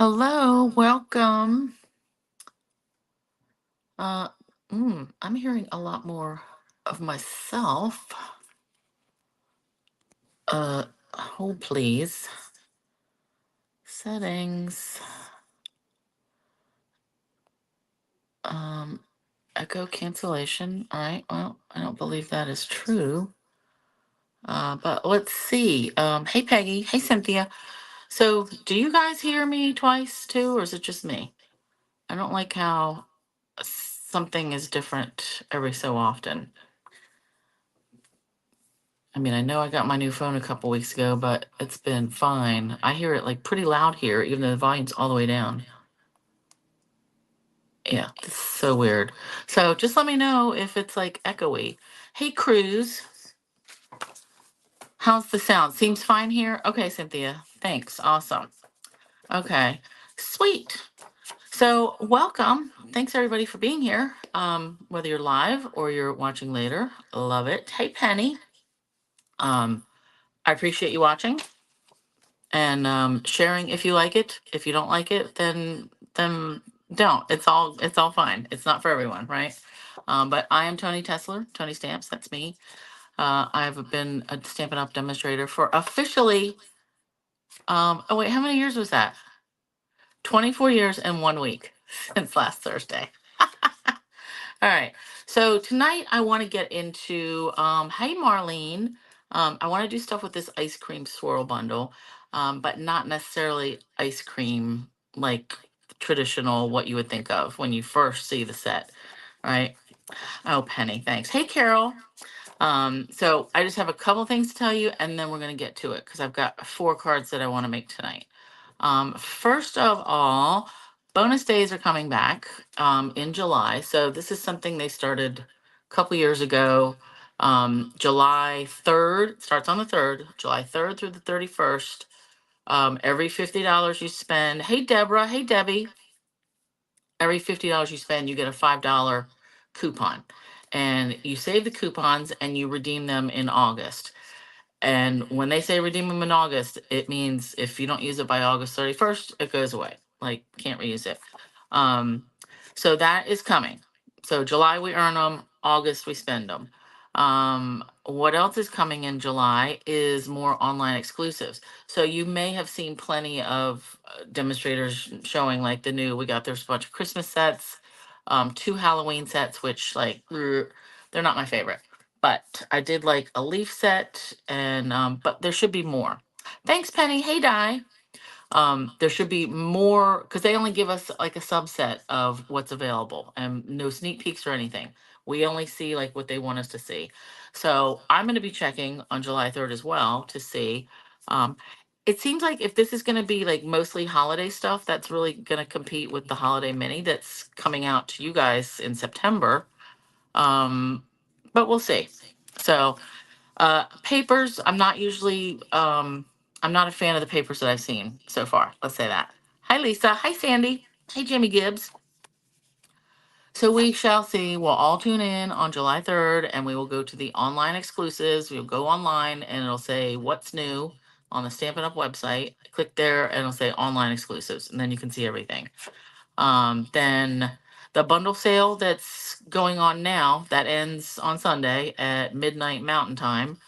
Hello, welcome. Uh, I'm hearing a lot more of myself. Hold please. Settings. Um, Echo cancellation. All right. Well, I don't believe that is true. But let's see. Hey Peggy. Hey Cynthia. So, do you guys hear me twice too, or is it just me? I don't like how something is different every so often. I mean, I know I got my new phone a couple weeks ago, but it's been fine. I hear it like pretty loud here, even though the volume's all the way down. Yeah, it's so weird. So just let me know if it's like echoey. Hey, Cruz, how's the sound? Seems fine here. Okay, Cynthia. Thanks. Awesome. Okay, sweet. So welcome. Thanks everybody for being here. Whether you're live or you're watching later, love it. Hey, Penny. I appreciate you watching. And sharing if you like it. If you don't like it, then don't. It's all fine. It's not for everyone, right? But I am Toni Tessler, ToniStamps. That's me. I've been a Stampin' Up! Demonstrator for officially. Oh wait, how many years was that? 24 years and 1 week since last Thursday. All right. So tonight I want to get into hey Marlene. I want to do stuff with this ice cream swirl bundle, but not necessarily ice cream like traditional what you would think of when you first see the set. Right. Oh, Penny, thanks. Hey Carol. So I just have a couple things to tell you and then we're gonna get to it because I've got 4 cards that I want to make tonight. First of all, bonus days are coming back in July. So this is something they started a couple years ago. July 3rd, starts on the 3rd, July 3rd through the 31st. Every $50 you spend, hey Deborah, hey Debbie, every $50 you spend, you get a $5 coupon. And you save the coupons and you redeem them in August. And when they say redeem them in August, it means if you don't use it by August 31st, it goes away. Like, can't reuse it. Um, so that is coming. So July we earn them, August we spend them. What else is coming in July is more online exclusives. So you may have seen plenty of demonstrators showing like the new, we got there's a bunch of Christmas sets, 2 Halloween sets, which like, they're not my favorite. But I did like a leaf set and but there should be more. Thanks, Penny. Hey Di. There should be more because they only give us like a subset of what's available and no sneak peeks or anything. We only see like what they want us to see. So I'm going to be checking on July 3rd as well to see. Um, it seems like if this is going to be like mostly holiday stuff, that's really going to compete with the holiday mini that's coming out to you guys in September. Um, but we'll see. So papers, I'm not a fan of the papers that I've seen so far. Let's say that. Hi, Lisa. Hi, Sandy. Hey, Jimmy Gibbs. So we shall see. We'll all tune in on July 3rd and we will go to the online exclusives. We'll go online and it'll say what's new on the Stampin' Up! Website. Click there and it'll say online exclusives and then you can see everything. Then the bundle sale that's going on now that ends on Sunday at midnight Mountain Time.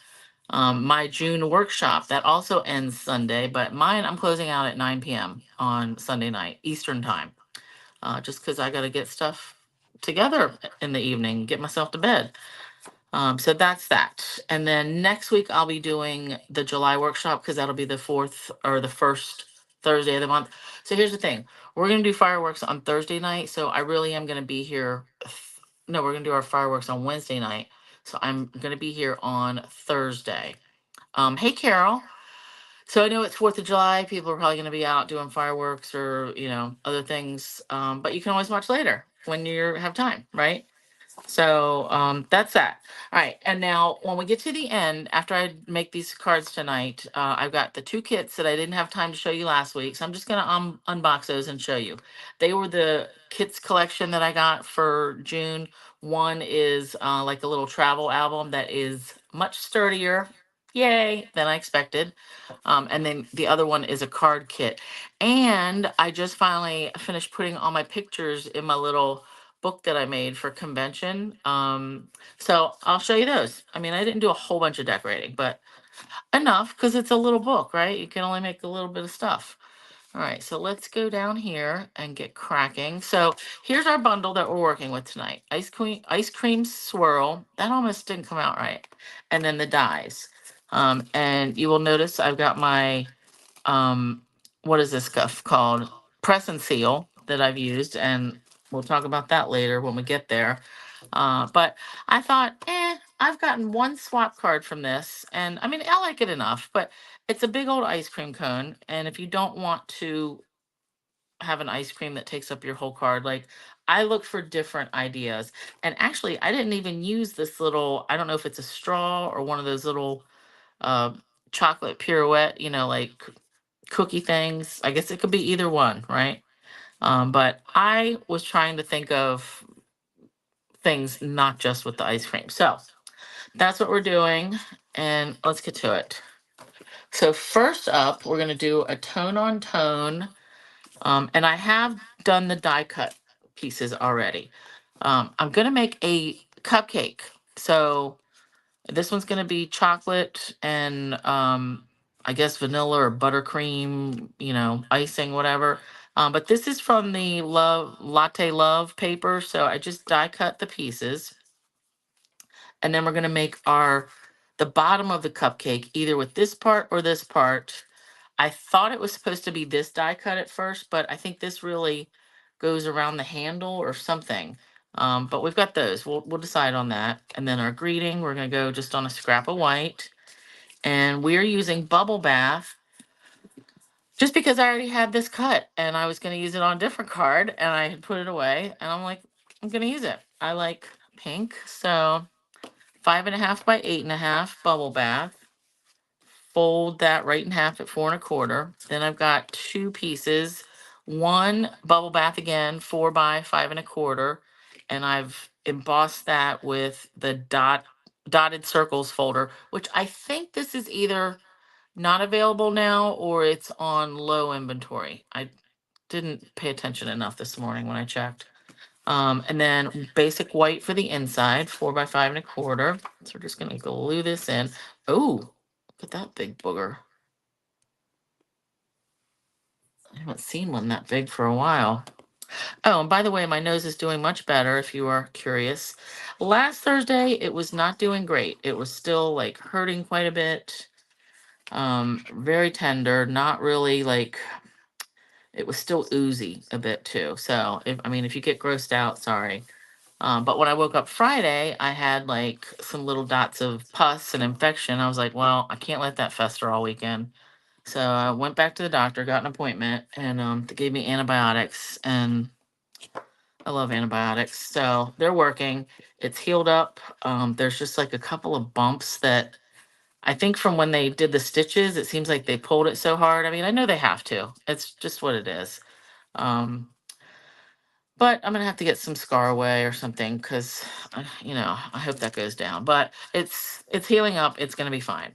My June workshop that also ends Sunday, but mine I'm closing out at 9 p.m. on Sunday night Eastern time, just because I got to get stuff together in the evening, get myself to bed. So that's that. And then next week I'll be doing the July workshop because that'll be the fourth or the first Thursday of the month. So here's the thing. We're gonna do fireworks on Thursday night. So I really am gonna be here. No, we're gonna do our fireworks on Wednesday night. So I'm gonna be here on Thursday. Hey Carol. So I know it's 4th of July. People are probably gonna be out doing fireworks or other things. But you can always watch later when you have time, right? So that's that. All right. And now when we get to the end, after I make these cards tonight, I've got the 2 kits that I didn't have time to show you last week. So I'm just going to unbox those and show you. They were the kits collection that I got for June. One is like a little travel album that is much sturdier. yay, than I expected. And then the other one is a card kit. And I just finally finished putting all my pictures in my little book that I made for convention. So I'll show you those. I mean, I didn't do a whole bunch of decorating, but enough because it's a little book, right? You can only make a little bit of stuff. All right, so let's go down here and get cracking. So here's our bundle that we're working with tonight. Ice cream swirl. That almost didn't come out right. And then the dies. And you will notice I've got my um, what is this stuff called? Press and seal that I've used, and we'll talk about that later when we get there. But I thought, I've gotten one swap card from this, and I mean, I like it enough, but it's a big old ice cream cone, and if you don't want to have an ice cream that takes up your whole card, like I look for different ideas. And actually, I didn't even use this little, I don't know if it's a straw or one of those little uh, chocolate pirouette, like cookie things. I guess it could be either one, right? But I was trying to think of things not just with the ice cream. So that's what we're doing. And let's get to it. So first up, we're going to do a tone on tone. And I have done the die cut pieces already. I'm going to make a cupcake. So this one's going to be chocolate and I guess vanilla or buttercream, icing, whatever. But this is from the Latte Love paper. So I just die cut the pieces. And then we're going to make the bottom of the cupcake either with this part or this part. I thought it was supposed to be this die cut at first, but I think this really goes around the handle or something. But we've got those. We'll decide on that. And then our greeting, we're going to go just on a scrap of white. And we're using Bubble Bath just because I already had this cut and I was going to use it on a different card and I had put it away. And I'm like, I'm going to use it. I like pink. So 5.5 by 8.5 Bubble Bath. Fold that right in half at 4.25. Then I've got two pieces. One Bubble Bath again, 4 by 5.25, and I've embossed that with the dotted circles folder, which I think this is either not available now or it's on low inventory. I didn't pay attention enough this morning when I checked. And then basic white for the inside, 4 by 5.25. So we're just gonna glue this in. Oh, look at that big booger. I haven't seen one that big for a while. Oh, and by the way, my nose is doing much better if you are curious. Last Thursday, it was not doing great. It was still like hurting quite a bit. Very tender, not really like, it was still oozy a bit too. So if you get grossed out, sorry. But when I woke up Friday, I had like some little dots of pus and infection. I was like, well, I can't let that fester all weekend. So I went back to the doctor, got an appointment, and they gave me antibiotics. And I love antibiotics. So they're working. It's healed up. There's just like a couple of bumps that I think from when they did the stitches, it seems like they pulled it so hard. I mean, I know they have to. It's just what it is. But I'm gonna have to get some scar away or something because, I hope that goes down. But it's healing up. It's gonna be fine.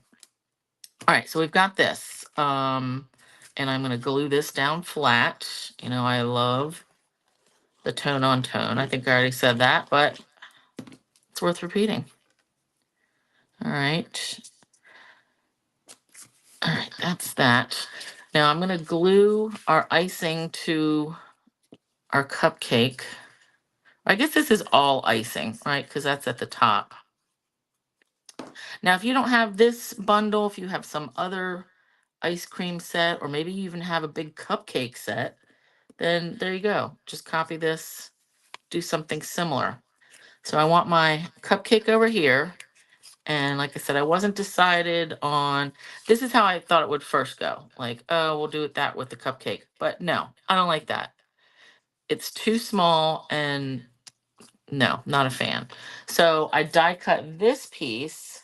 All right, so we've got this, and I'm gonna glue this down flat. I love the tone on tone. I think I already said that, but it's worth repeating. All right. All right, that's that. Now I'm gonna glue our icing to our cupcake. I guess this is all icing, right? Because that's at the top. Now, if you don't have this bundle, if you have some other ice cream set, or maybe you even have a big cupcake set, then there you go. Just copy this, do something similar. So I want my cupcake over here. And like I said, I wasn't decided on, this is how I thought it would first go. Like, oh, we'll do it that with the cupcake. But no, I don't like that. It's too small and no, not a fan. So I die cut this piece.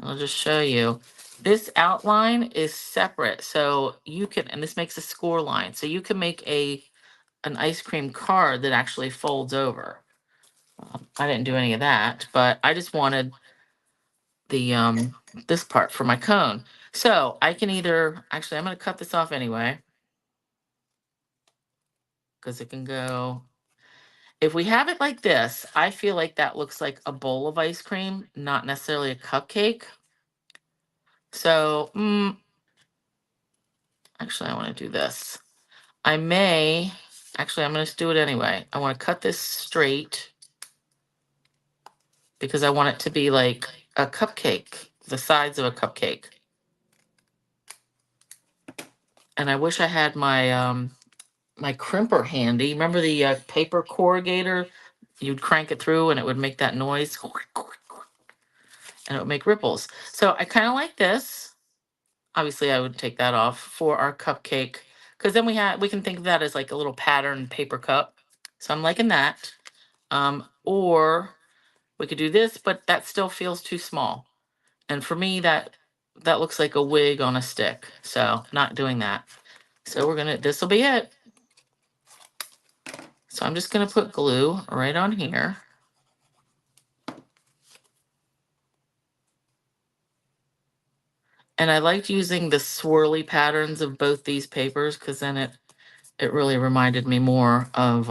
I'll just show you. This outline is separate. So you can, and this makes a score line. So you can make an ice cream card that actually folds over. I didn't do any of that, but I just wanted this part for my cone. So I can either, actually, I'm going to cut this off anyway, because it can go. If we have it like this, I feel like that looks like a bowl of ice cream, not necessarily a cupcake. So, actually, I want to do this. I may, actually, I'm going to do it anyway. I want to cut this straight because I want it to be like a cupcake, the sides of a cupcake. And I wish I had my crimper handy. Remember the paper corrugator? You'd crank it through and it would make that noise. And it would make ripples. So I kind of like this. Obviously, I would take that off for our cupcake. Because then we can think of that as like a little pattern paper cup. So I'm liking that. Or we could do this, but that still feels too small. And for me, that looks like a wig on a stick. So not doing that. So this will be it. So I'm just gonna put glue right on here. And I liked using the swirly patterns of both these papers because then it really reminded me more of,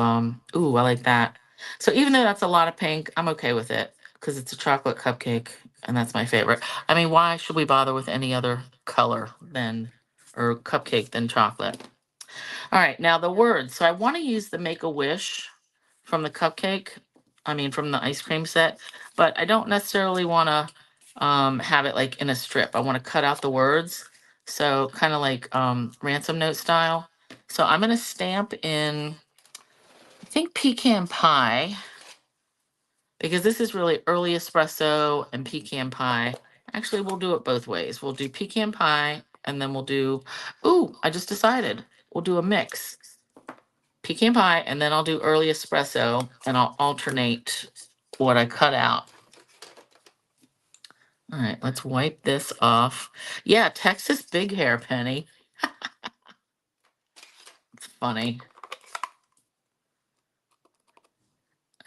ooh, I like that. So even though that's a lot of pink, I'm okay with it because it's a chocolate cupcake and that's my favorite. I mean, why should we bother with any other color or cupcake than chocolate? All right, now the words. So I want to use the Make-A-Wish from the cupcake, from the ice cream set, but I don't necessarily want to have it like in a strip. I want to cut out the words. So kind of like ransom note style. So I'm going to stamp in, I think, pecan pie, because this is really early espresso and pecan pie. Actually, we'll do it both ways. We'll do pecan pie and then we'll do, ooh, I just decided we'll do a mix. Pecan pie, and then I'll do early espresso, and I'll alternate what I cut out. All right, let's wipe this off. Yeah, Texas Big Hair, Penny. It's funny.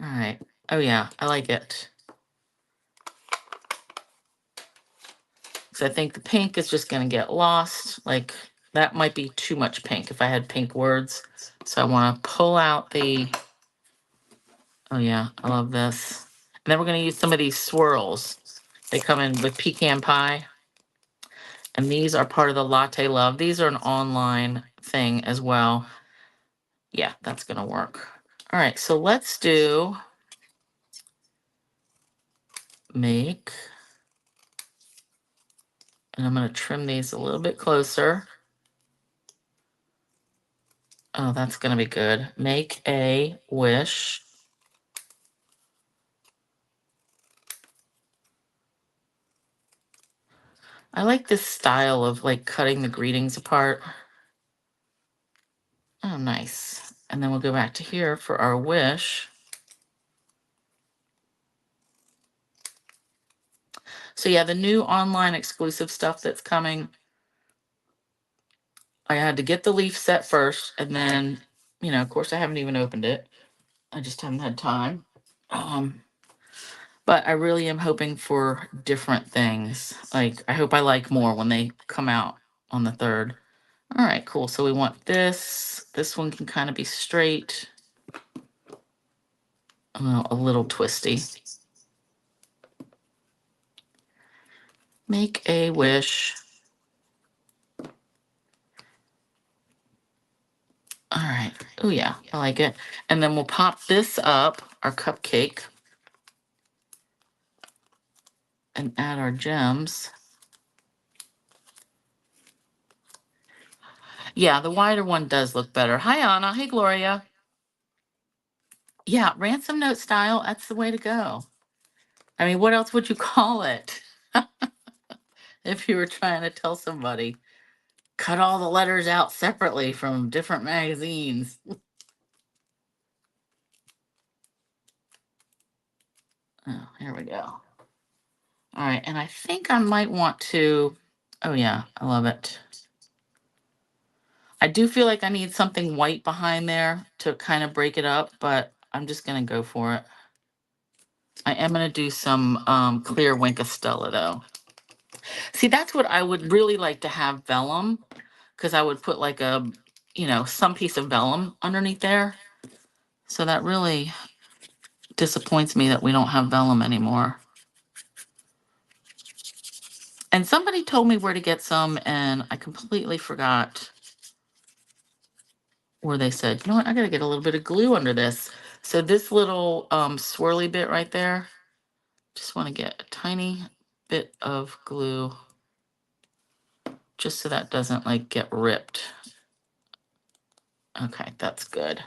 All right. Oh, yeah, I like it. So I think the pink is just going to get lost. Like, that might be too much pink if I had pink words. So I want to pull out the... Oh, yeah, I love this. And then we're going to use some of these swirls. They come in with pecan pie. And these are part of the Latte Love. These are an online thing as well. Yeah, that's going to work. All right, so let's do make. And I'm going to trim these a little bit closer. Oh, that's going to be good. Make a wish. I like this style of like cutting the greetings apart. Oh, nice. And then we'll go back to here for our wish. So yeah, the new online exclusive stuff that's coming, I had to get the leaf set first, and then, of course, I haven't even opened it. I just haven't had time. But I really am hoping for different things. Like, I hope I like more when they come out on the 3rd. All right, cool. So we want this. This one can kind of be straight. Well, a little twisty. Make a wish. All right. Oh, yeah, I like it. And then we'll pop this up, our cupcake, and add our gems. Yeah, the wider one does look better. Hi, Anna. Hey, Gloria. Yeah, ransom note style, that's the way to go. I mean, what else would you call it if you were trying to tell somebody? Cut all the letters out separately from different magazines. Oh, here we go. All right, and I think I might want to, oh yeah, I love it. I do feel like I need something white behind there to kind of break it up, but I'm just gonna go for it. I am going to do some clear Wink of Stella though. See, that's what I would really like to have vellum, because I would put like a, some piece of vellum underneath there. So that really disappoints me that we don't have vellum anymore. And somebody told me where to get some, and I completely forgot where they said, you know what, I gotta get a little bit of glue under this. So this little swirly bit right there, just want to get a tiny bit of glue just so that doesn't like get ripped. Okay, that's good.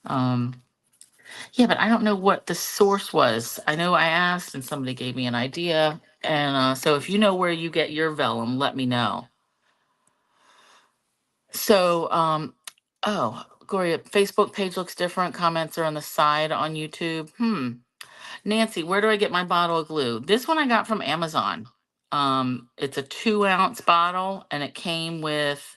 Yeah, but I don't know what the source was. I know I asked and somebody gave me an idea. And so if you know where you get your vellum, let me know. So, oh, Gloria, Facebook page looks different. Comments are on the side on YouTube. Nancy, where do I get my bottle of glue? This one I got from Amazon. It's a 2-ounce bottle, and it came with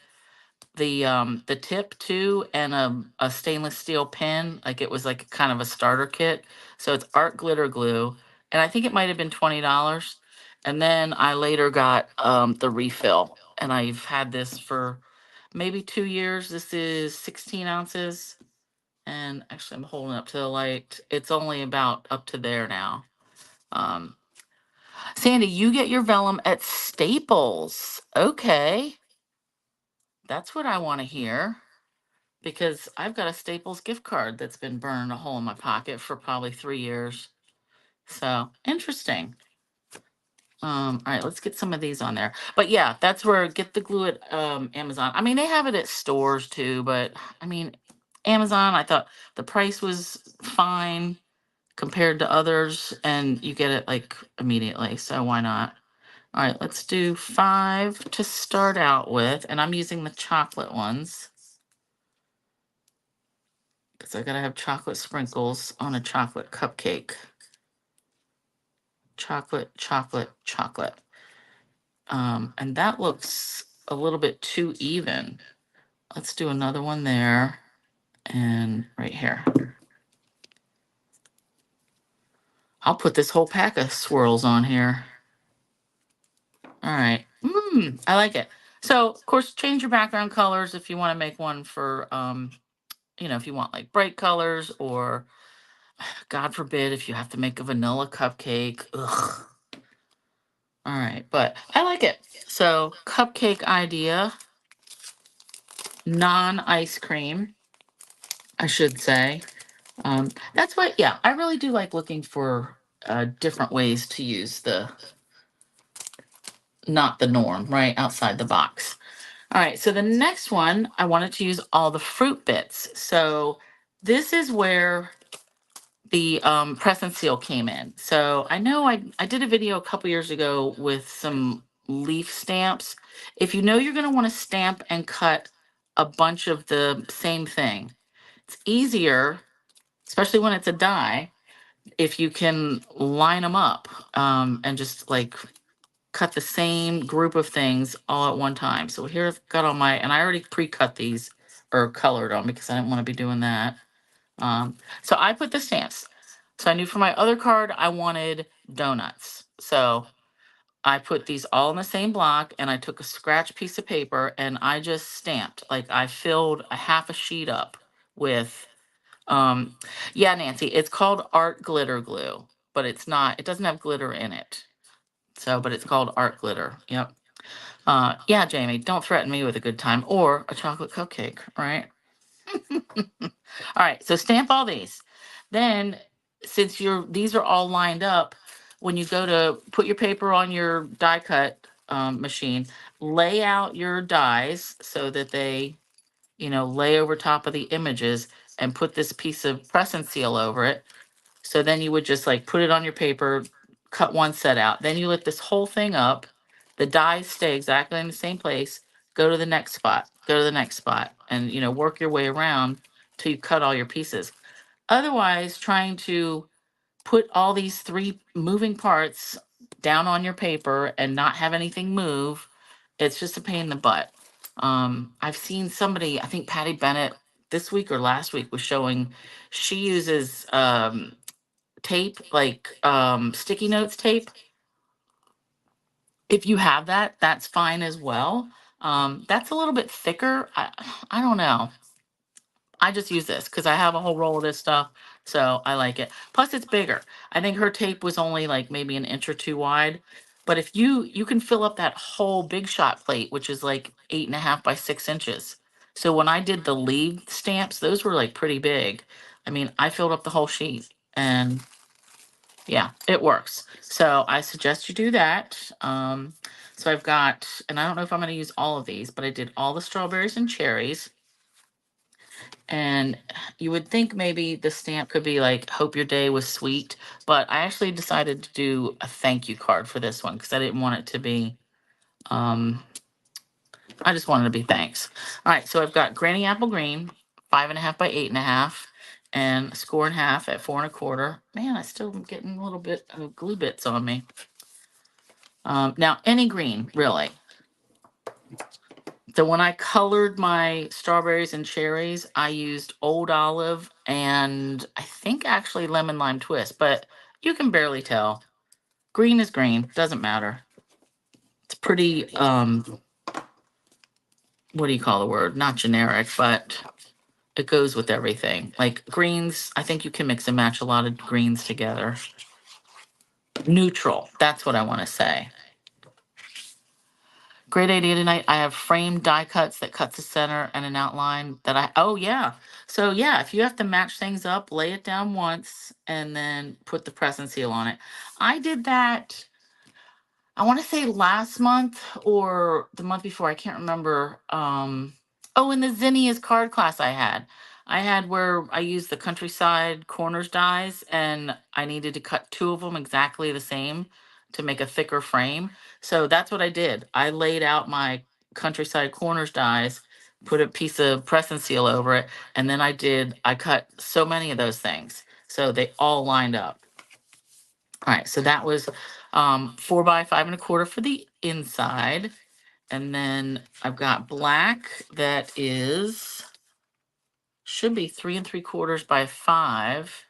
the tip too, and a stainless steel pen. Like it was like kind of a starter kit. So it's art glitter glue, and I think it might have been $20. And then I later got the refill, and I've had this for maybe 2 years. This is 16 ounces, and actually I'm holding up to the light. It's only about up to there now. Um, Sandy, you get your vellum at Staples. Okay, that's what I want to hear, because I've got a Staples gift card that's been burned a hole in my pocket for probably 3 years. So interesting. All right, let's get some of these on there. But yeah, that's where get the glue at Amazon. I mean, they have it at stores too, but I mean, Amazon, I thought the price was fine compared to others, and you get it like immediately. So why not? All right, let's do 5 to start out with, and I'm using the chocolate ones because I gotta have chocolate sprinkles on a chocolate cupcake. Chocolate, chocolate, chocolate. And that looks a little bit too even. Let's do another one there and right here. I'll put this whole pack of swirls on here. All right. I like it. So, of course, change your background colors if you want to make one for, if you want like bright colors, or God forbid, if you have to make a vanilla cupcake. Ugh. All right, but I like it. So, cupcake idea, non-ice cream, I should say. That's why, yeah, I really do like looking for different ways to use not the norm, right? Outside the box. All right, so the next one, I wanted to use all the fruit bits. So this is where the press and seal came in. So I know I did a video a couple years ago with some leaf stamps. If you know you're going to want to stamp and cut a bunch of the same thing, it's easier, especially when it's a die, if you can line them up and just like cut the same group of things all at one time. So here I've got all my, and I already pre-cut these or colored them because I didn't want to be doing that. So I put the stamps. So I knew for my other card, I wanted donuts. So I put these all in the same block, and I took a scratch piece of paper and I just stamped. Like I filled a half a sheet up with, yeah, Nancy, it's called art glitter glue, but it's not, it doesn't have glitter in it. So, but it's called art glitter. Yep. Yeah, Jamie, don't threaten me with a good time or a chocolate cupcake, right? All right, so stamp all these. Then, since these are all lined up, when you go to put your paper on your die cut machine, lay out your dies so that they, lay over top of the images, and put this piece of press and seal over it. So then you would just like put it on your paper, cut one set out. Then you lift this whole thing up. The dies stay exactly in the same place. Go to the next spot. Go to the next spot, and work your way around till you cut all your pieces. Otherwise, trying to put all these 3 moving parts down on your paper and not have anything move, it's just a pain in the butt. I've seen somebody, I think Patty Bennett, this week or last week was showing she uses tape, like sticky notes tape. If you have that, that's fine as well. That's a little bit thicker. I don't know. I just use this because I have a whole roll of this stuff, so I like it. Plus, it's bigger. I think her tape was only like maybe an inch or two wide. But if you can fill up that whole big shot plate, which is like 8.5 by 6 inches. So when I did the leaf stamps, those were like pretty big. I mean, I filled up the whole sheet, and yeah, it works. So I suggest you do that. So I've got, and I don't know if I'm going to use all of these, but I did all the strawberries and cherries. And you would think maybe the stamp could be like, hope your day was sweet. But I actually decided to do a thank you card for this one because I didn't want it to be, I just wanted to be thanks. All right, so I've got Granny Apple Green, 5.5 by 8.5, and Score and Half at 4.25. Man, I still am getting a little bit of glue bits on me. Now, any green, really. So when I colored my strawberries and cherries, I used Old Olive and I think actually Lemon Lime Twist, but you can barely tell. Green is green, doesn't matter. It's pretty, what do you call the word? Not generic, but it goes with everything. Like greens, I think you can mix and match a lot of greens together. Neutral, that's what I want to say. Great idea tonight. I have framed die cuts that cuts the center and an outline that oh yeah. So yeah, if you have to match things up, lay it down once and then put the press and seal on it. I did that, I want to say last month or the month before. I can't remember. Oh, in the Zinnia's card class I had where I used the countryside corners dies and I needed to cut two of them exactly the same to make a thicker frame. So that's what I did. I laid out my countryside corners dies, put a piece of press and seal over it, and then I cut so many of those things. So they all lined up. All right, so that was 4 by 5.25 for the inside. And then I've got black that should be 3.75 by 5.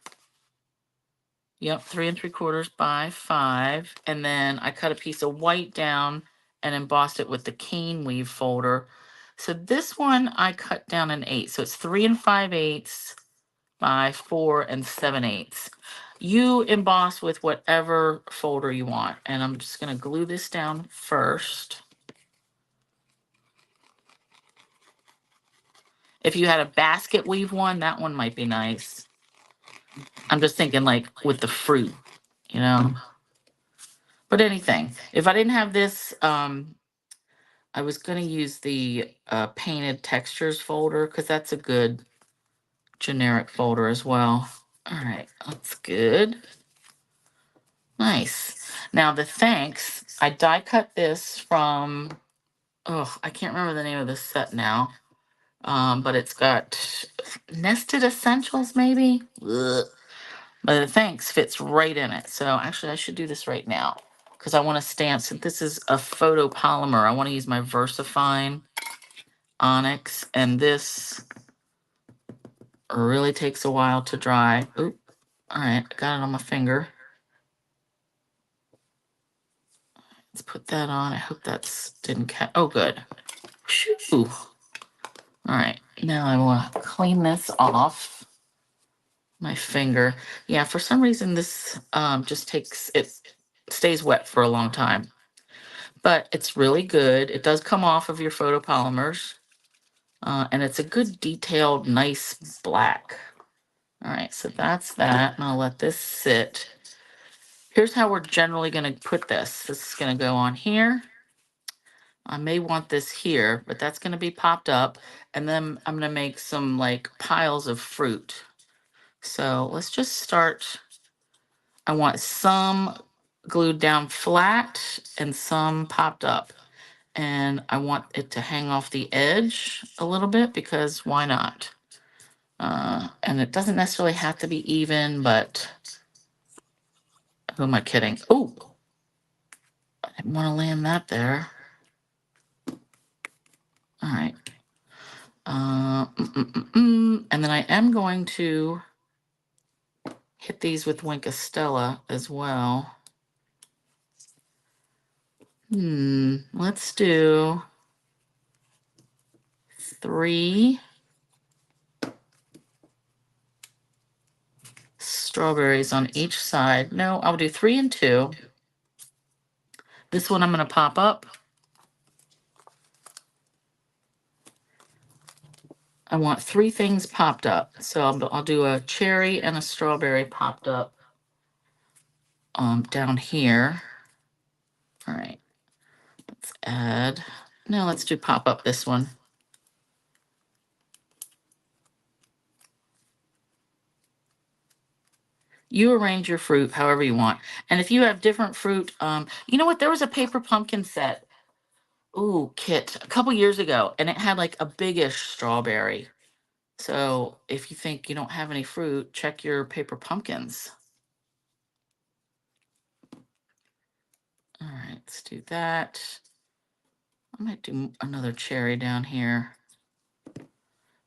Yep, 3.75 by 5. And then I cut a piece of white down and embossed it with the cane weave folder. So this one I cut down an 8. So it's 3 5/8 by 4 7/8. You emboss with whatever folder you want. And I'm just going to glue this down first. If you had a basket weave one, that one might be nice. I'm just thinking like with the fruit, you know. But anything. If I didn't have this, I was going to use the painted textures folder because that's a good generic folder as well. All right, that's good. Nice. Now the thanks, I die cut this from, oh, I can't remember the name of this set now. But it's got Nested Essentials maybe. Ugh. But the thanks fits right in it. So actually I should do this right now because I want to stamp, since this is a photopolymer, I want to use my VersaFine Onyx, and this really takes a while to dry. Oop. All right, I got it on my finger. Let's put that on. I hope that's didn't catch. Oh, good. Shoo. All right, now I want to clean this off my finger. Yeah, for some reason this just stays wet for a long time. But it's really good. It does come off of your photopolymers. And it's a good detailed, nice black. All right, so that's that. And I'll let this sit. Here's how we're generally going to put this. This is going to go on here. I may want this here, but that's going to be popped up. And then I'm going to make some like piles of fruit. So let's just start. I want some glued down flat and some popped up. And I want it to hang off the edge a little bit because why not? And it doesn't necessarily have to be even, but who am I kidding? Oh, I didn't want to land that there. All right. And then I am going to hit these with Winkostella as well. Let's do 3 strawberries on each side. No, I'll do 3 and 2. This one I'm going to pop up. I want 3 things popped up. So I'll do a cherry and a strawberry popped up down here. All right. Let's add. No, let's do pop up this one. You arrange your fruit however you want. And if you have different fruit, you know what? There was a paper pumpkin set. Ooh, kit a couple years ago, and it had like a biggish strawberry. So if you think you don't have any fruit, check your paper pumpkins. All right, let's do that. I might do another cherry down here.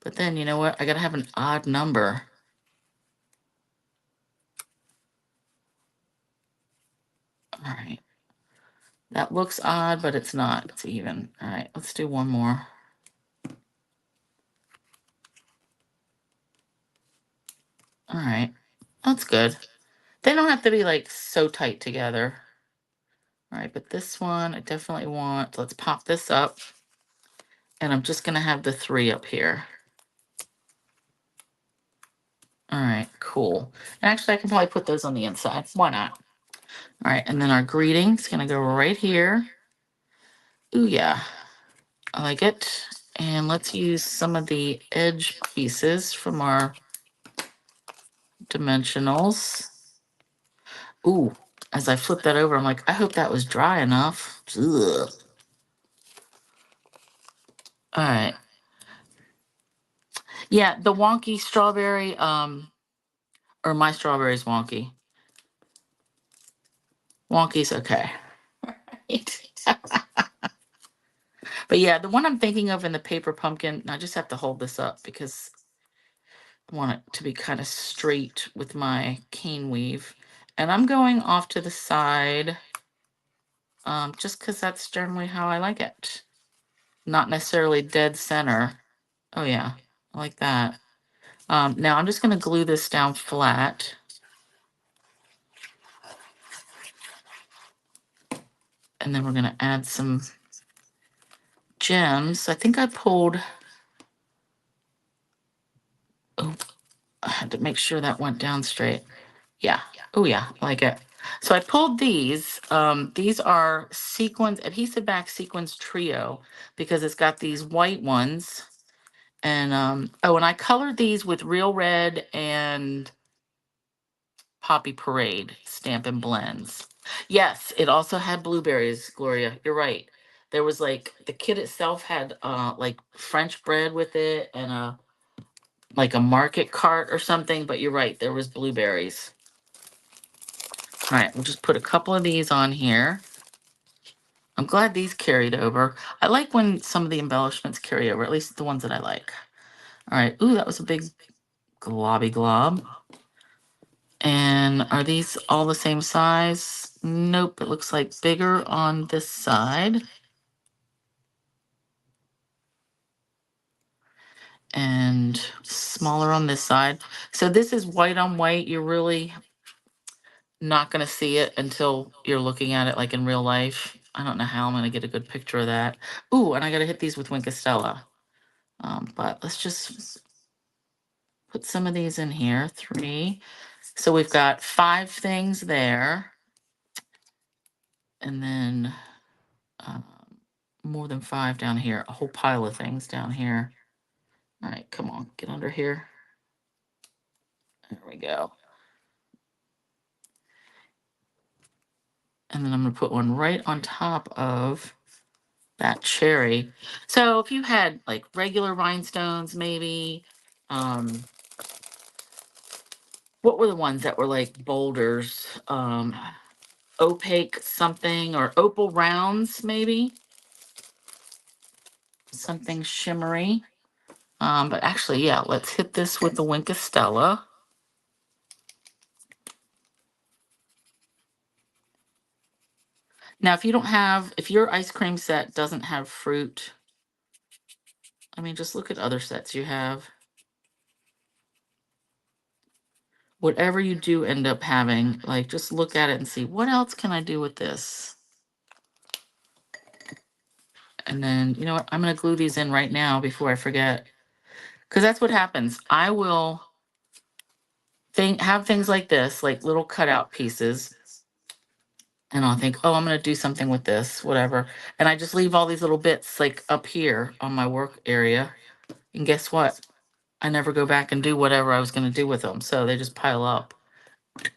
But then, you know what? I got to have an odd number. All right. That looks odd, but it's not. It's even. All right, let's do one more. All right, that's good. They don't have to be like so tight together. All right, but this one I definitely want. Let's pop this up. And I'm just going to have the 3 up here. All right, cool. And actually, I can probably put those on the inside. Why not? All right, and then our greeting's going to go right here. Ooh, yeah. I like it. And let's use some of the edge pieces from our dimensionals. Ooh, as I flip that over, I'm like, I hope that was dry enough. Ugh. All right. Yeah, the wonky strawberry, or my strawberry's wonky. Wonky's okay. But yeah, the one I'm thinking of in the paper pumpkin, I just have to hold this up because I want it to be kind of straight with my cane weave. And I'm going off to the side, just because that's generally how I like it. Not necessarily dead center. Oh yeah, I like that. Now I'm just going to glue this down flat. And then we're going to add some gems. I think I pulled... Oh, I had to make sure that went down straight. Yeah. Oh yeah, I like it. So I pulled these. These are sequins, adhesive back sequins trio, because it's got these white ones. And oh, and I colored these with Real Red and Poppy Parade Stampin' Blends. Yes, it also had blueberries, Gloria. You're right. There was like the kit itself had like French bread with it and a like a market cart or something, but you're right, there was blueberries. All right, we'll just put a couple of these on here. I'm glad these carried over. I like when some of the embellishments carry over, at least the ones that I like. All right, ooh, that was a big globby glob. And are these all the same size? Nope, it looks like bigger on this side. And smaller on this side. So this is white on white. You're really not going to see it until you're looking at it like in real life. I don't know how I'm going to get a good picture of that. Ooh, and I got to hit these with Winkostella. But let's just put some of these in here. 3. So we've got 5 things there. And then more than 5 down here. A whole pile of things down here. All right, come on, get under here. There we go. And then I'm going to put one right on top of that cherry. So if you had like regular rhinestones, maybe, what were the ones that were like boulders? Opaque something or opal rounds, maybe? Something shimmery. But actually, yeah, let's hit this with the Winkostella. Now, if you don't have, if your ice cream set doesn't have fruit, I mean, just look at other sets you have. Whatever you do end up having, like, just look at it and see, what else can I do with this? And then, you know what? I'm going to glue these in right now before I forget. Because that's what happens. I will have things like this, like little cutout pieces. And I'll think, oh, I'm going to do something with this, whatever. And I just leave all these little bits like up here on my work area. And guess what? I never go back and do whatever I was going to do with them. So they just pile up.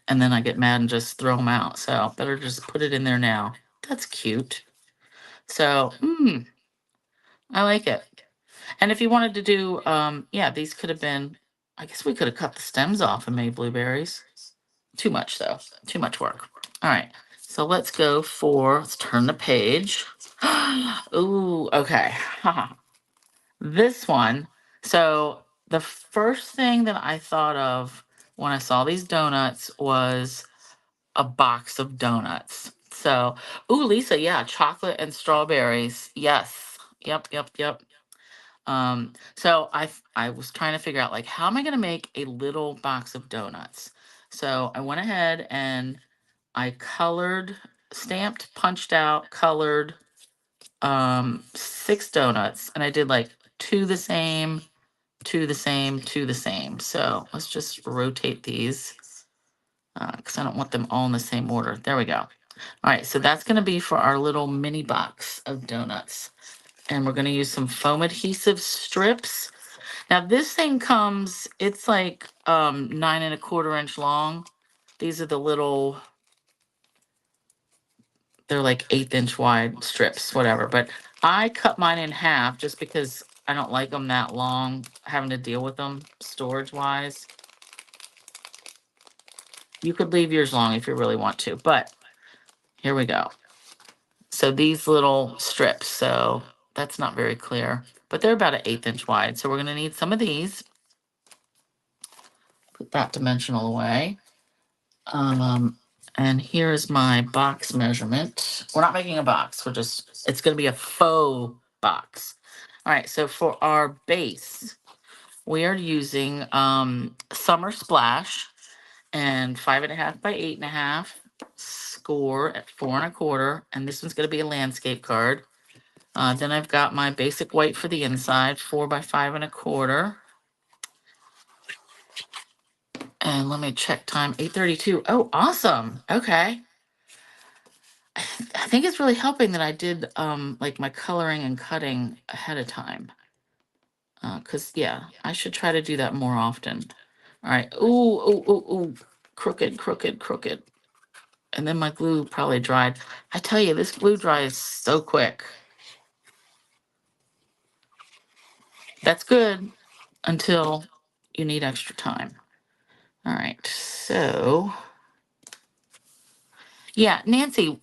And then I get mad and just throw them out. So better just put it in there now. That's cute. So, I like it. And if you wanted to do, yeah, these could have been, I guess we could have cut the stems off and made blueberries. Too much though, too much work. All right, so let's go for, let's turn the page. Ooh, okay. This one. So the first thing that I thought of when I saw these donuts was a box of donuts. So, ooh, Lisa, yeah, chocolate and strawberries. Yes. Yep, yep, yep. So I was trying to figure out like how am I gonna make a little box of donuts? So I went ahead and I colored, stamped, punched out, colored 6 donuts, and I did like 2 the same, 2 the same, 2 the same. So let's just rotate these because I don't want them all in the same order. There we go. All right, so that's gonna be for our little mini box of donuts. And we're gonna use some foam adhesive strips. Now this thing comes, it's like 9¼ inch long. These are the little, they're like 1/8 inch wide strips, whatever. But I cut mine in half just because I don't like them that long, having to deal with them storage wise. You could leave yours long if you really want to, but here we go. So these little strips, so that's not very clear, but they're about 1/8 inch wide. So we're gonna need some of these. Put that dimensional away. And here's my box measurement. We're not making a box. It's going to be a faux box. All right. So for our base, we are using Summer Splash and 5.5 by 8.5, score at 4¼ and this one's going to be a landscape card. Then I've got my basic white for the inside, 4 by 5¼ and let me check time, 8:32. Oh, awesome. Okay. I think it's really helping that I did like my coloring and cutting ahead of time. Cause yeah, I should try to do that more often. All right. Ooh, ooh, ooh, ooh. Crooked, crooked, crooked. And then my glue probably dried. I tell you, this glue dries so quick. That's good until you need extra time. All right. So yeah, Nancy,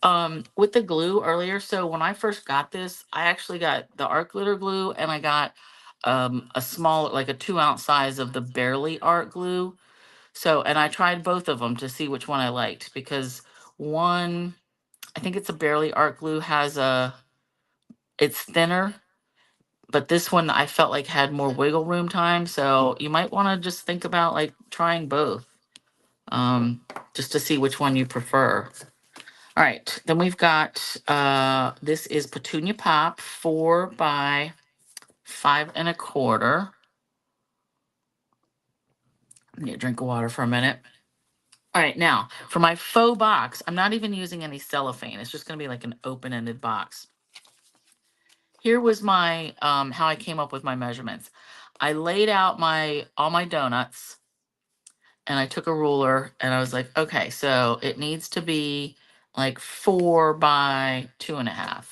with the glue earlier, so when I first got this, I actually got the art glitter glue and I got a small, like a 2 ounce size of the Barely art glue. So, and I tried both of them to see which one I liked because one, I think it's a Barely art glue, has it's thinner, but this one I felt like had more wiggle room time. So you might want to just think about like trying both, just to see which one you prefer. All right, then we've got, this is Petunia Pop, 4 by 5¼ I need a drink of water for a minute. All right, now for my faux box, I'm not even using any cellophane. It's just gonna be like an open-ended box. Here was my, how I came up with my measurements. I laid out all my donuts and I took a ruler and I was like, okay, so it needs to be like 4 by 2.5.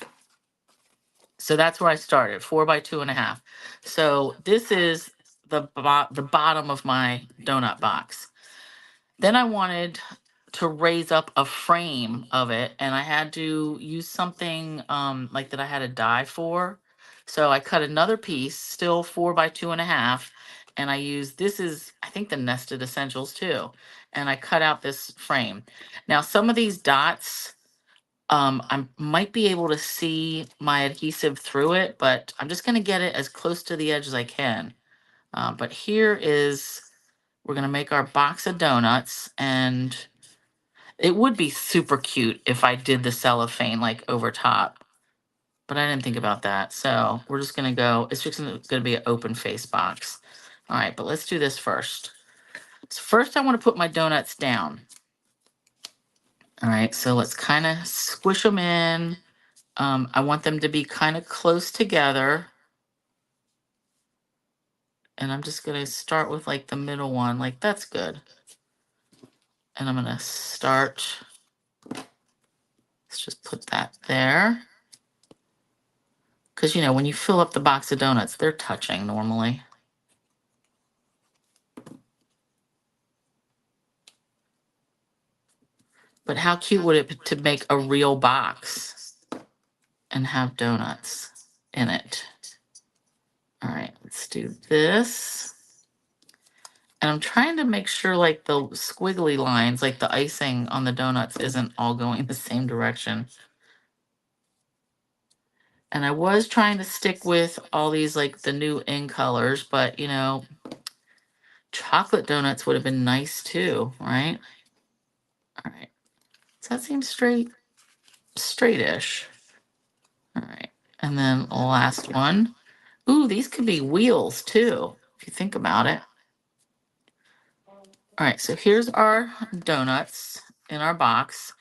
So that's where I started, 4 by 2.5. So this is the bottom of my donut box. Then I wanted to raise up a frame of it, and I had to use something like that I had a die for. So I cut another piece, still 4 by 2.5, and I used, this is, I think, the Nested Essentials too. And I cut out this frame. Now, some of these dots, I might be able to see my adhesive through it, but I'm just going to get it as close to the edge as I can. But here is, we're going to make our box of donuts, and it would be super cute if I did the cellophane like over top, but I didn't think about that. So we're just going to go, it's just going to be an open face box. All right, but let's do this first. So first I want to put my donuts down. All right, so let's kind of squish them in. I want them to be kind of close together. And I'm just going to start with like the middle one, like that's good. And I'm going to start, let's just put that there. Because, you know, when you fill up the box of donuts, they're touching normally. But how cute would it be to make a real box and have donuts in it? All right, let's do this. And I'm trying to make sure like the squiggly lines, like the icing on the donuts isn't all going the same direction. And I was trying to stick with all these like the new in colors, but you know, chocolate donuts would have been nice too, right? All right. Does that seem straightish? All right. And then the last one. Ooh, these could be wheels too, if you think about it. All right, so here's our donuts in our box.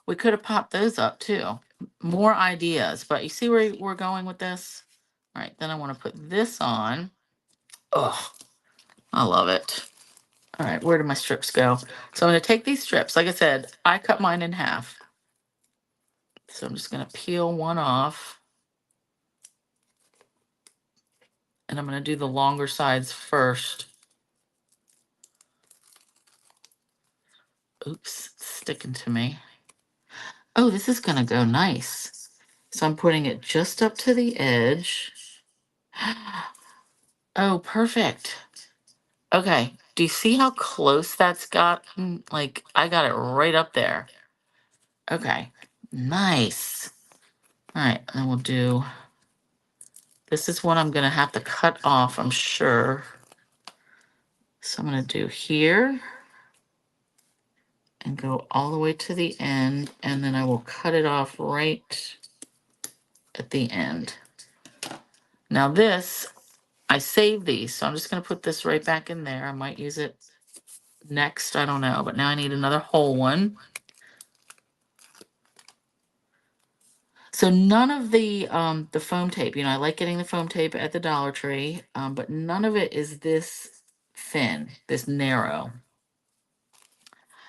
We could have popped those up too. More ideas, but you see where we're going with this? All right, then I want to put this on. Oh, I love it. All right, where do my strips go? So I'm going to take these strips. Like I said, I cut mine in half. So I'm just going to peel one off. And I'm going to do the longer sides first. Oops, it's sticking to me. Oh, this is going to go nice. So I'm putting it just up to the edge. Oh, perfect. Okay, do you see how close that's gotten? Like, I got it right up there. Okay, nice. All right, and we'll do, this is what I'm gonna have to cut off, I'm sure. So I'm gonna do here and go all the way to the end, and then I will cut it off right at the end. Now this, I saved these, so I'm just gonna put this right back in there. I might use it next, I don't know, but now I need another whole one. So none of the foam tape, you know, I like getting the foam tape at the Dollar Tree, but none of it is this thin, this narrow.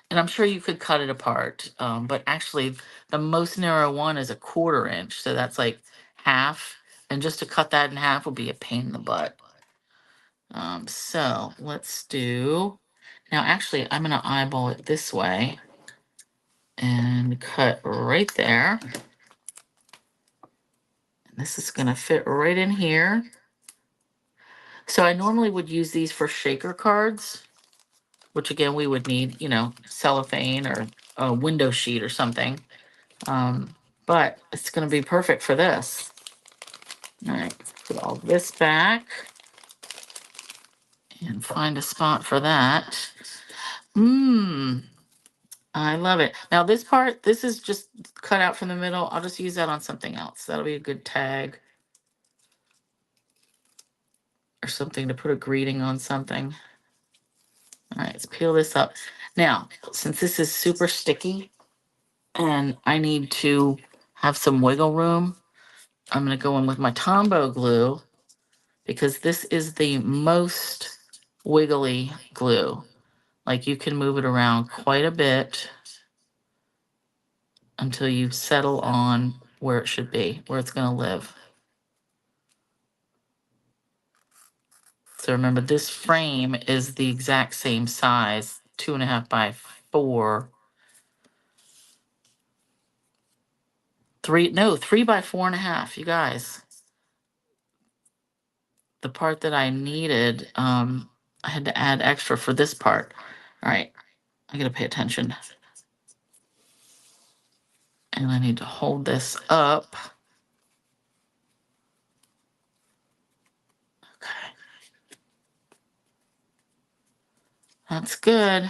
And I'm sure you could cut it apart, but actually the most narrow one is a 1/4 inch, so that's like half. And just to cut that in half would be a pain in the butt. So let's do, now actually I'm gonna eyeball it this way and cut right there. And this is gonna fit right in here. So I normally would use these for shaker cards, which again, we would need, you know, cellophane or a window sheet or something. But it's gonna be perfect for this. All right, put all this back and find a spot for that. I love it. Now this part, this is just cut out from the middle. I'll just use that on something else. That'll be a good tag. Or something to put a greeting on something. All right, let's peel this up. Now, since this is super sticky and I need to have some wiggle room, I'm going to go in with my Tombow glue because this is the most wiggly glue. Like you can move it around quite a bit until you settle on where it should be, where it's going to live. So remember, this frame is the exact same size, 2.5 by 4. 3 by 4.5, you guys. The part that I needed, I had to add extra for this part. All right, I gotta pay attention. And I need to hold this up. Okay. That's good.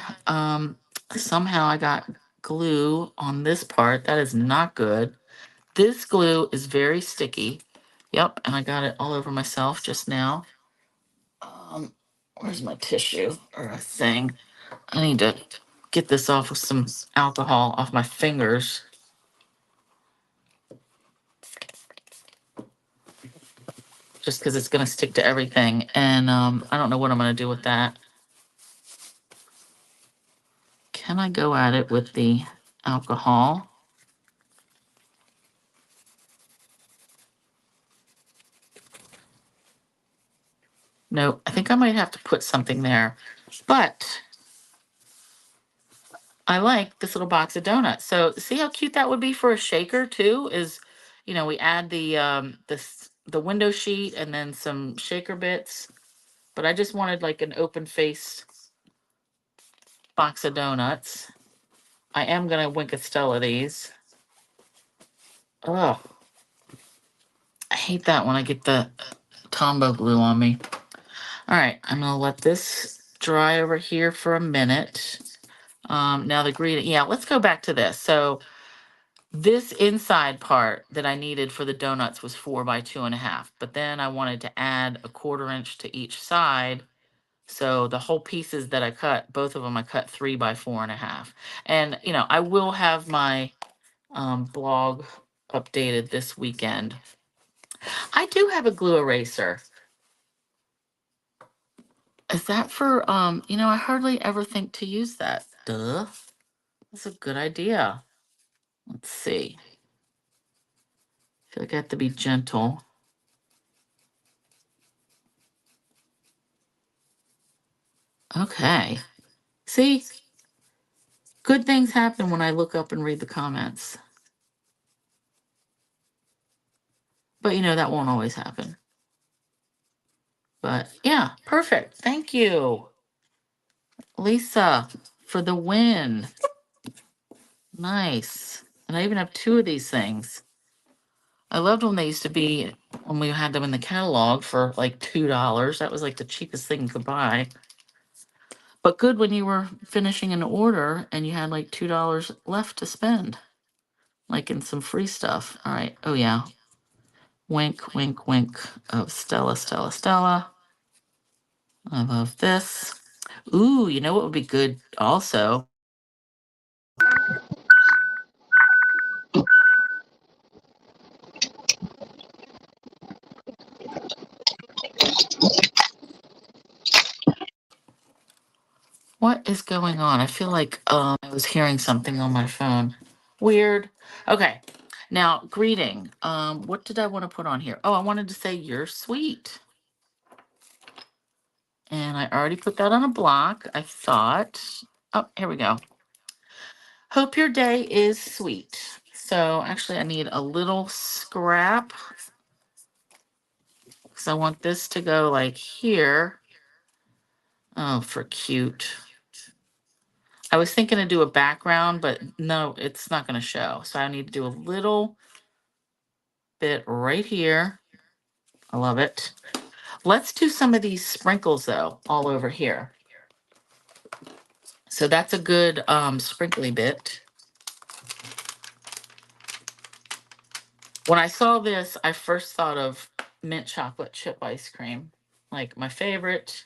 Somehow I got glue on this part. That is not good. This glue is very sticky. Yep, and I got it all over myself just now. Where's my tissue or a thing? I need to get this off with some alcohol off my fingers. Just because it's going to stick to everything. And I don't know what I'm going to do with that. Can I go at it with the alcohol? No, I think I might have to put something there. But I like this little box of donuts. So see how cute that would be for a shaker too? Is, you know, we add the window sheet and then some shaker bits. But I just wanted like an open face box of donuts. I am gonna Wink Stella these. Oh, I hate that when I get the Tombow glue on me. All right, I'm gonna let this dry over here for a minute. Now the green, yeah, let's go back to this. So this inside part that I needed for the donuts was 4 by 2.5, but then I wanted to add a 1/4 inch to each side. So the whole pieces that I cut, both of them I cut 3 by 4.5. And you know, I will have my blog updated this weekend. I do have a glue eraser. Is that for, you know, I hardly ever think to use that. Duh. That's a good idea. Let's see. I feel like I have to be gentle. Okay. See? Good things happen when I look up and read the comments. But you know, that won't always happen. But yeah, perfect. Thank you, Lisa, for the win. Nice. And I even have 2 of these things. I loved when they used to be, when we had them in the catalog for like $2. That was like the cheapest thing you could buy. But good when you were finishing an order and you had like $2 left to spend, like in some free stuff. All right. Oh, yeah. Wink, wink, wink of Stella, Stella, Stella. I love this. Ooh, you know what would be good also? What is going on? I feel like I was hearing something on my phone. Weird. Okay. Now, greeting. What did I want to put on here? Oh, I wanted to say you're sweet. And I already put that on a block, I thought. Oh, here we go. Hope your day is sweet. So actually I need a little scrap because I want this to go like here. Oh, for cute. I was thinking to do a background, but no, it's not going to show. So I need to do a little bit right here. I love it. Let's do some of these sprinkles though, all over here. So that's a good sprinkly bit. When I saw this, I first thought of mint chocolate chip ice cream, like my favorite.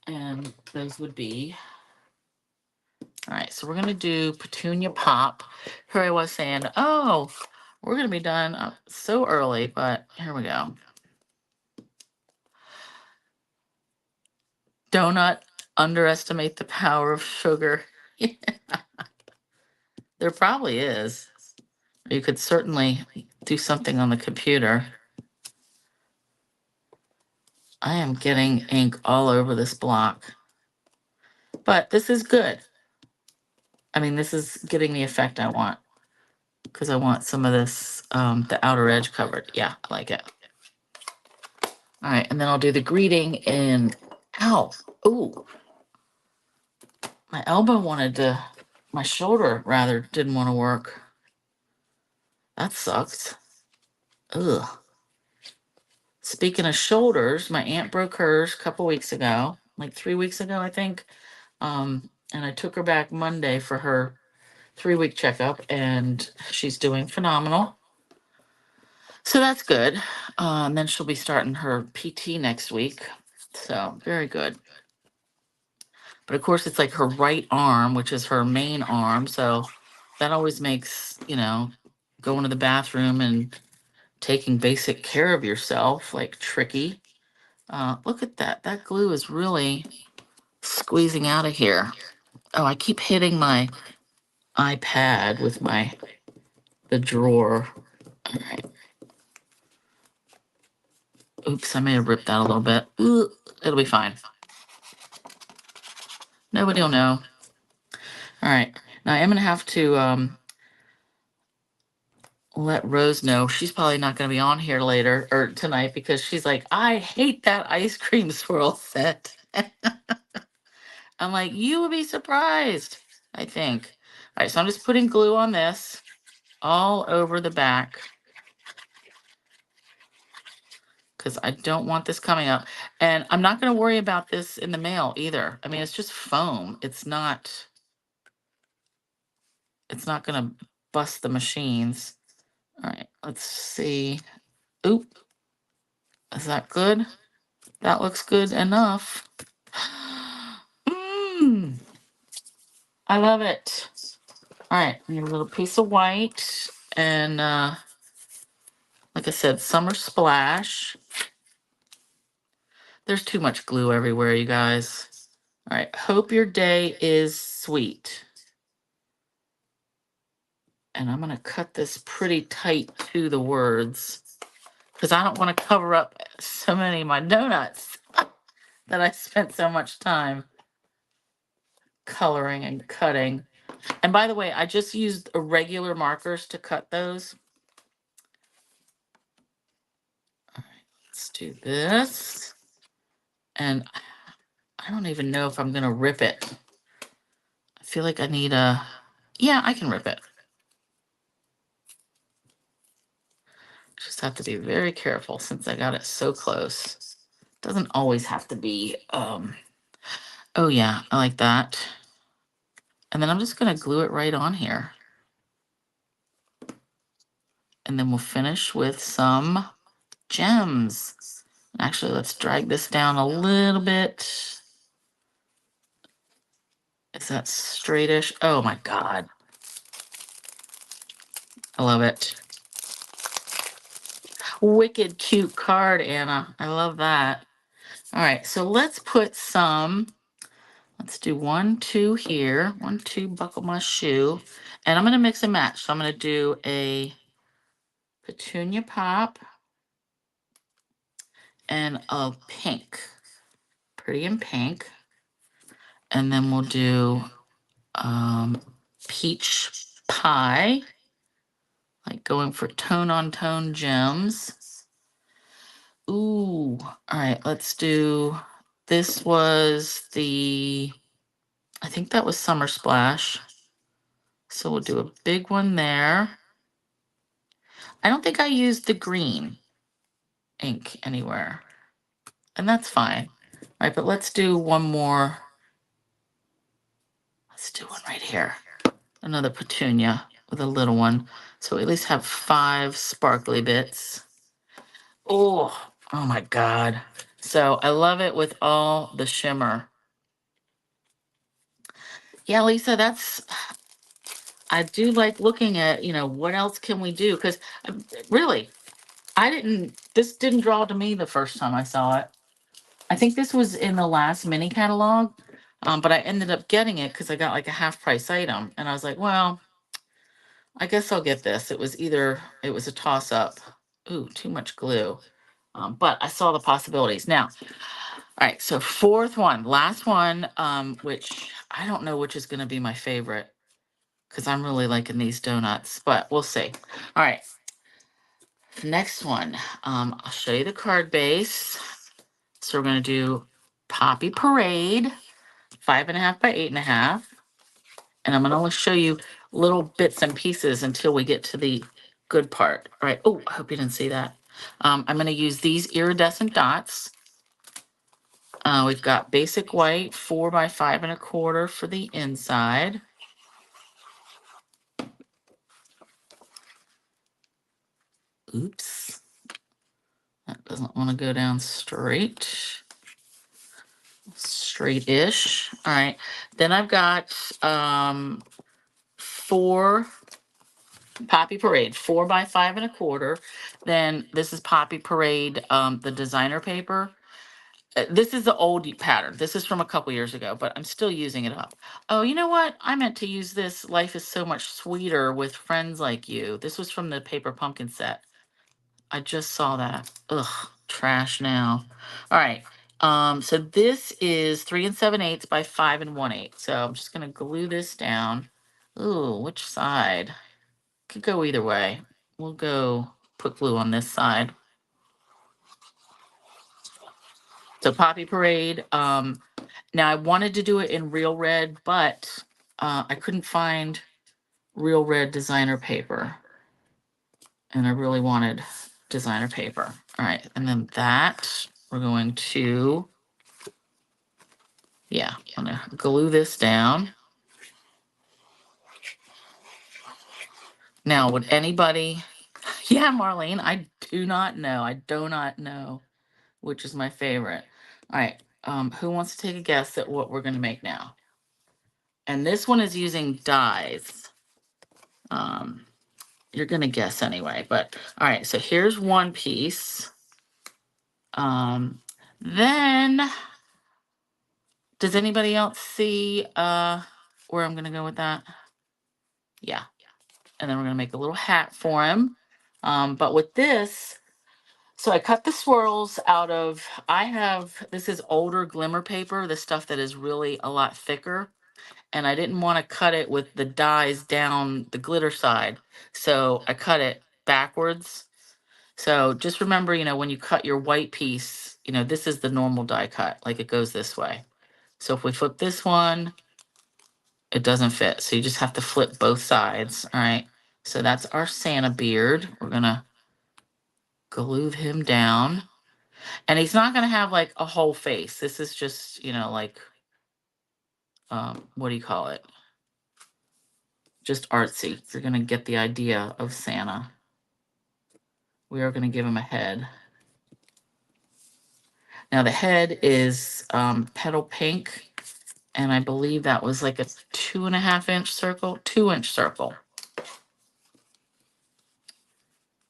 And those would be, all right, so we're going to do Petunia Pop. Here I was saying, oh, we're going to be done so early, but here we go. Donut, underestimate the power of sugar. There probably is. You could certainly do something on the computer. I am getting ink all over this block. But this is good. I mean, this is getting the effect I want. Because I want some of this, the outer edge covered. Yeah, I like it. All right, and then I'll do the greeting in, ow, ooh. My elbow wanted to my shoulder rather didn't want to work. That sucks. Ugh. Speaking of shoulders, my aunt broke hers a couple weeks ago, like 3 weeks ago, I think. And I took her back Monday for her 3 week checkup, and she's doing phenomenal. So that's good. And then she'll be starting her PT next week. So very good. But of course, it's like her right arm, which is her main arm. So that always makes, going to the bathroom and taking basic care of yourself like tricky. Look at that. That glue is really squeezing out of here. Oh, I keep hitting my iPad with the drawer. All right. Oops, I may have ripped that a little bit. Ooh, it'll be fine. Nobody will know. All right. Now I am going to have to let Rose know. She's probably not going to be on here later or tonight because she's like, I hate that ice cream swirl set. I'm like, you will be surprised, I think. All right, so I'm just putting glue on this all over the back because I don't want this coming up. And I'm not going to worry about this in the mail either. I mean, it's just foam. It's not going to bust the machines. All right, let's see. Oop. Is that good? That looks good enough. I love it. All right, I need a little piece of white and like I said, summer splash. There's too much glue everywhere, you guys. All right, hope your day is sweet. And I'm gonna cut this pretty tight to the words because I don't want to cover up so many of my donuts that I spent so much time coloring and cutting. And by the way, I just used regular markers to cut those. All right, let's do this. And I don't even know if I'm going to rip it. I feel like I need yeah, I can rip it. Just have to be very careful since I got it so close. Doesn't always have to be, oh yeah, I like that. And then I'm just going to glue it right on here. And then we'll finish with some gems. Actually, let's drag this down a little bit. Is that straightish? Oh my God. I love it. Wicked cute card, Anna. I love that. All right, so let's put some, let's do 1, 2 here. 1, 2, buckle my shoe. And I'm going to mix and match. So I'm going to do a petunia pop and a pink. Pretty in pink. And then we'll do peach pie. Like going for tone on tone gems. Ooh, all right, let's do, this was the, I think that was Summer Splash. So we'll do a big one there. I don't think I used the green ink anywhere. And that's fine. All right, but let's do one more. Let's do one right here. Another petunia with a little one. So we at least have 5 sparkly bits. Oh my God. So I love it with all the shimmer. Yeah, Lisa, I do like looking at, what else can we do? Because really, this didn't draw to me the first time I saw it. I think this was in the last mini catalog, but I ended up getting it because I got like a half price item. And I was like, well, I guess I'll get this. It was a toss up. Ooh, too much glue. But I saw the possibilities. Now, all right, so fourth one, last one, which I don't know which is going to be my favorite because I'm really liking these donuts, but we'll see. All right, next one, I'll show you the card base. So we're going to do Poppy Parade, 5.5 by 8.5. And I'm gonna only show you little bits and pieces until we get to the good part. All right, oh, I hope you didn't see that. I'm gonna use these iridescent dots. We've got basic white, 4 by 5 1/4 for the inside. Oops. That doesn't want to go down straight. Straight-ish. All right. Then I've got 4 Poppy Parade, 4 by 5 1/4. Then this is Poppy Parade, the designer paper. This is the old pattern. This is from a couple years ago, but I'm still using it up. Oh, you know what? I meant to use this Life is So Much Sweeter with Friends Like You. This was from the Paper Pumpkin set. I just saw that. Ugh, trash now. All right. So this is 3 7/8 by 5 1/8. So I'm just gonna glue this down. Ooh, which side? Could go either way. We'll go put glue on this side. So Poppy Parade. Now I wanted to do it in real red, but I couldn't find real red designer paper. And I really wanted designer paper. All right, and then that we're going to, yeah, I'm gonna glue this down. Now, would anybody, yeah, Marlene, I do not know. I do not know which is my favorite. All right, who wants to take a guess at what we're gonna make now? And this one is using dies. You're gonna guess anyway, but all right, so here's one piece. Then does anybody else see where I'm gonna go with that? Yeah. And then we're gonna make a little hat for him. But with this, so I cut the swirls out of, this is older glimmer paper, the stuff that is really a lot thicker. And I didn't want to cut it with the dies down the glitter side. So I cut it backwards. So just remember, when you cut your white piece, this is the normal die cut, like it goes this way. So if we flip this one, it doesn't fit. So you just have to flip both sides. All right. So that's our Santa beard. We're going to glue him down. And he's not going to have like a whole face. This is just, like, what do you call it? Just artsy. You're going to get the idea of Santa. We are going to give him a head. Now the head is petal pink. And I believe that was like a 2.5-inch circle, 2-inch circle.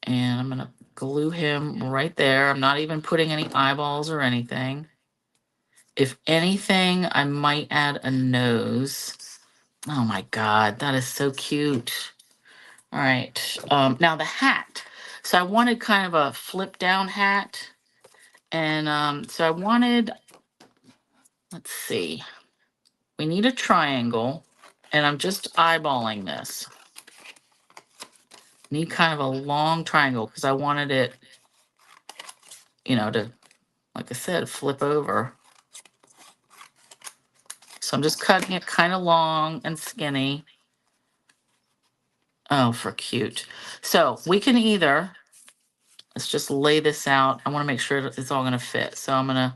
And I'm going to glue him right there. I'm not even putting any eyeballs or anything. If anything, I might add a nose. Oh my God, that is so cute. All right, now the hat. So I wanted kind of a flip down hat. And so I wanted, let's see, we need a triangle. And I'm just eyeballing this. Need kind of a long triangle because I wanted it, to, like I said, flip over. So I'm just cutting it kind of long and skinny. Oh, for cute. So we can either, let's just lay this out. I want to make sure it's all going to fit. So I'm going to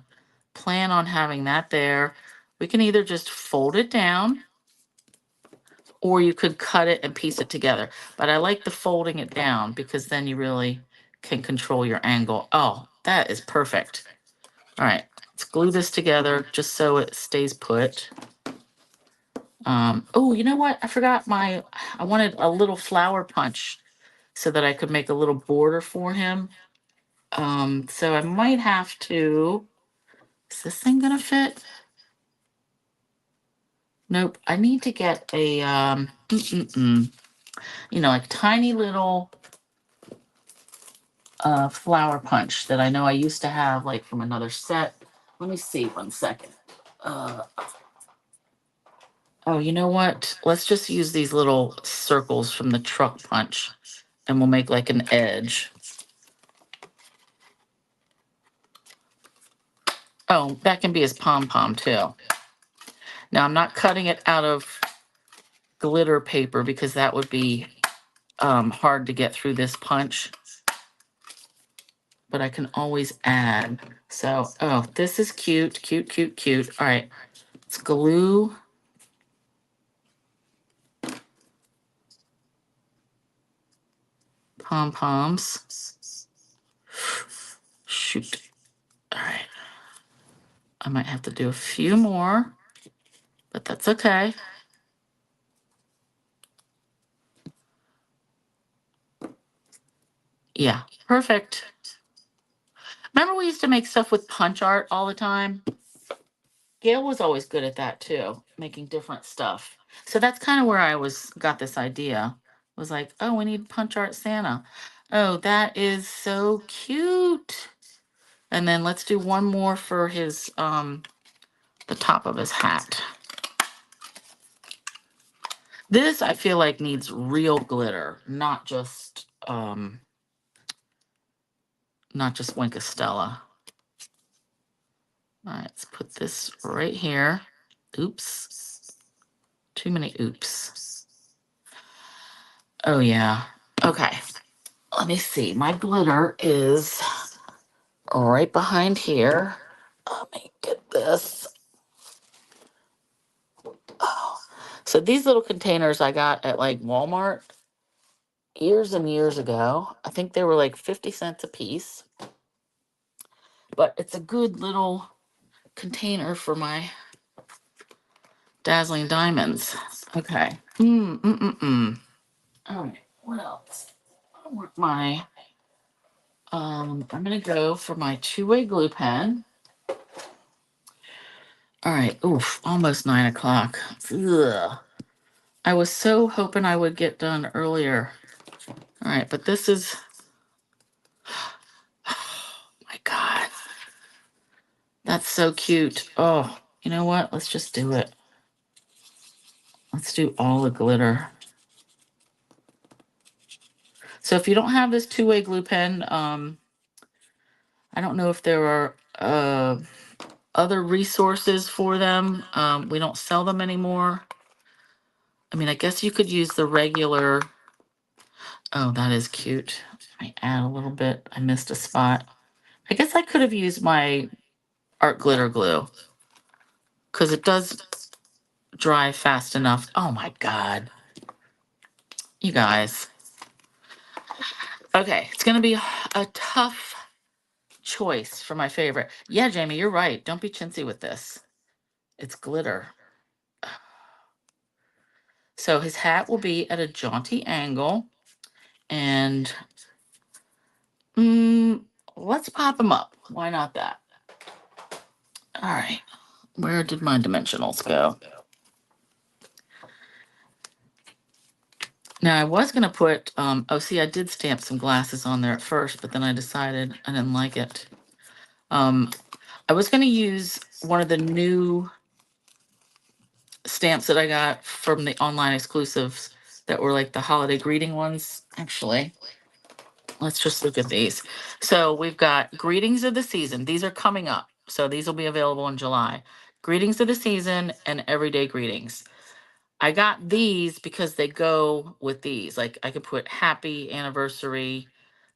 plan on having that there. We can either just fold it down or you could cut it and piece it together. But I like the folding it down because then you really can control your angle. Oh, that is perfect. All right, let's glue this together just so it stays put. Oh, you know what? I forgot I wanted a little flower punch so that I could make a little border for him. So I might have to, is this thing gonna fit? Nope, I need to get a, like tiny little flower punch that I know I used to have like from another set. Let me see, 1 second. Oh, you know what? Let's just use these little circles from the truck punch and we'll make like an edge. Oh, that can be his pom-pom too. Now I'm not cutting it out of glitter paper because that would be hard to get through this punch. But I can always add. So, oh, this is cute, cute, cute, cute. All right, let's glue. Pom-poms. Shoot. All right. I might have to do a few more, but that's okay. Yeah, perfect. Remember we used to make stuff with punch art all the time? Gail was always good at that too, making different stuff. So that's kind of where I got this idea. Was like, oh, we need punch art Santa. Oh, that is so cute. And then let's do one more for his the top of his hat. This I feel like needs real glitter, not just Wink Stella. All right, let's put this right here. Oops. Too many oops. Oh, yeah. Okay. Let me see. My glitter is right behind here. Let me get this. Oh. So these little containers I got at like Walmart years and years ago. I think they were like 50 cents a piece. But it's a good little container for my dazzling diamonds. Okay. All right. What else? I want my I'm gonna go for my two-way glue pen. All right. Oof, almost 9 o'clock. Ugh. I was so hoping I would get done earlier. All right, but this is, oh my God. That's so cute. Oh, you know what? Let's just do it. Let's do all the glitter. So if you don't have this two-way glue pen, I don't know if there are other resources for them. We don't sell them anymore. I mean, I guess you could use the regular. Oh, that is cute. I add a little bit. I missed a spot. I guess I could have used my art glitter glue because it does dry fast enough. Oh my God. You guys. Okay, it's going to be a tough choice for my favorite. Yeah, Jamie, you're right. Don't be chintzy with this. It's glitter. So his hat will be at a jaunty angle. And let's pop him up. Why not that? All right. Where did my dimensionals go? Now I was going to put, oh, see, I did stamp some glasses on there at first, but then I decided I didn't like it. I was going to use one of the new stamps that I got from the online exclusives that were like the holiday greeting ones. Actually, let's just look at these. So we've got Greetings of the Season. These are coming up. So these will be available in July. Greetings of the Season and Everyday Greetings. I got these because they go with these. Like I could put happy anniversary,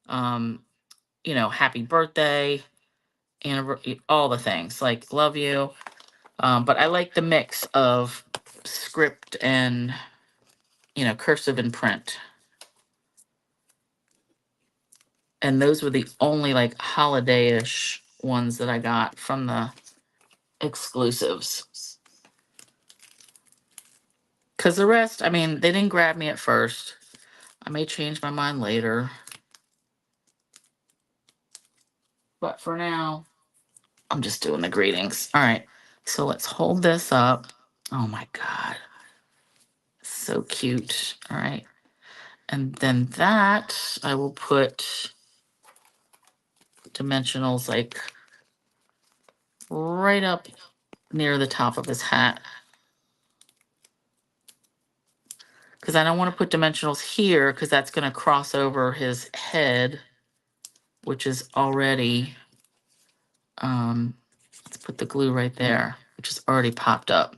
happy birthday, all the things like love you. But I like the mix of script and, cursive and print. And those were the only like holiday-ish ones that I got from the exclusives. Because the rest, I mean, they didn't grab me at first. I may change my mind later. But for now, I'm just doing the greetings. All right. So let's hold this up. Oh my God. So cute. All right. And then that I will put dimensionals like right up near the top of his hat. Because I don't want to put dimensionals here because that's going to cross over his head, which is already, let's put the glue right there, which is already popped up.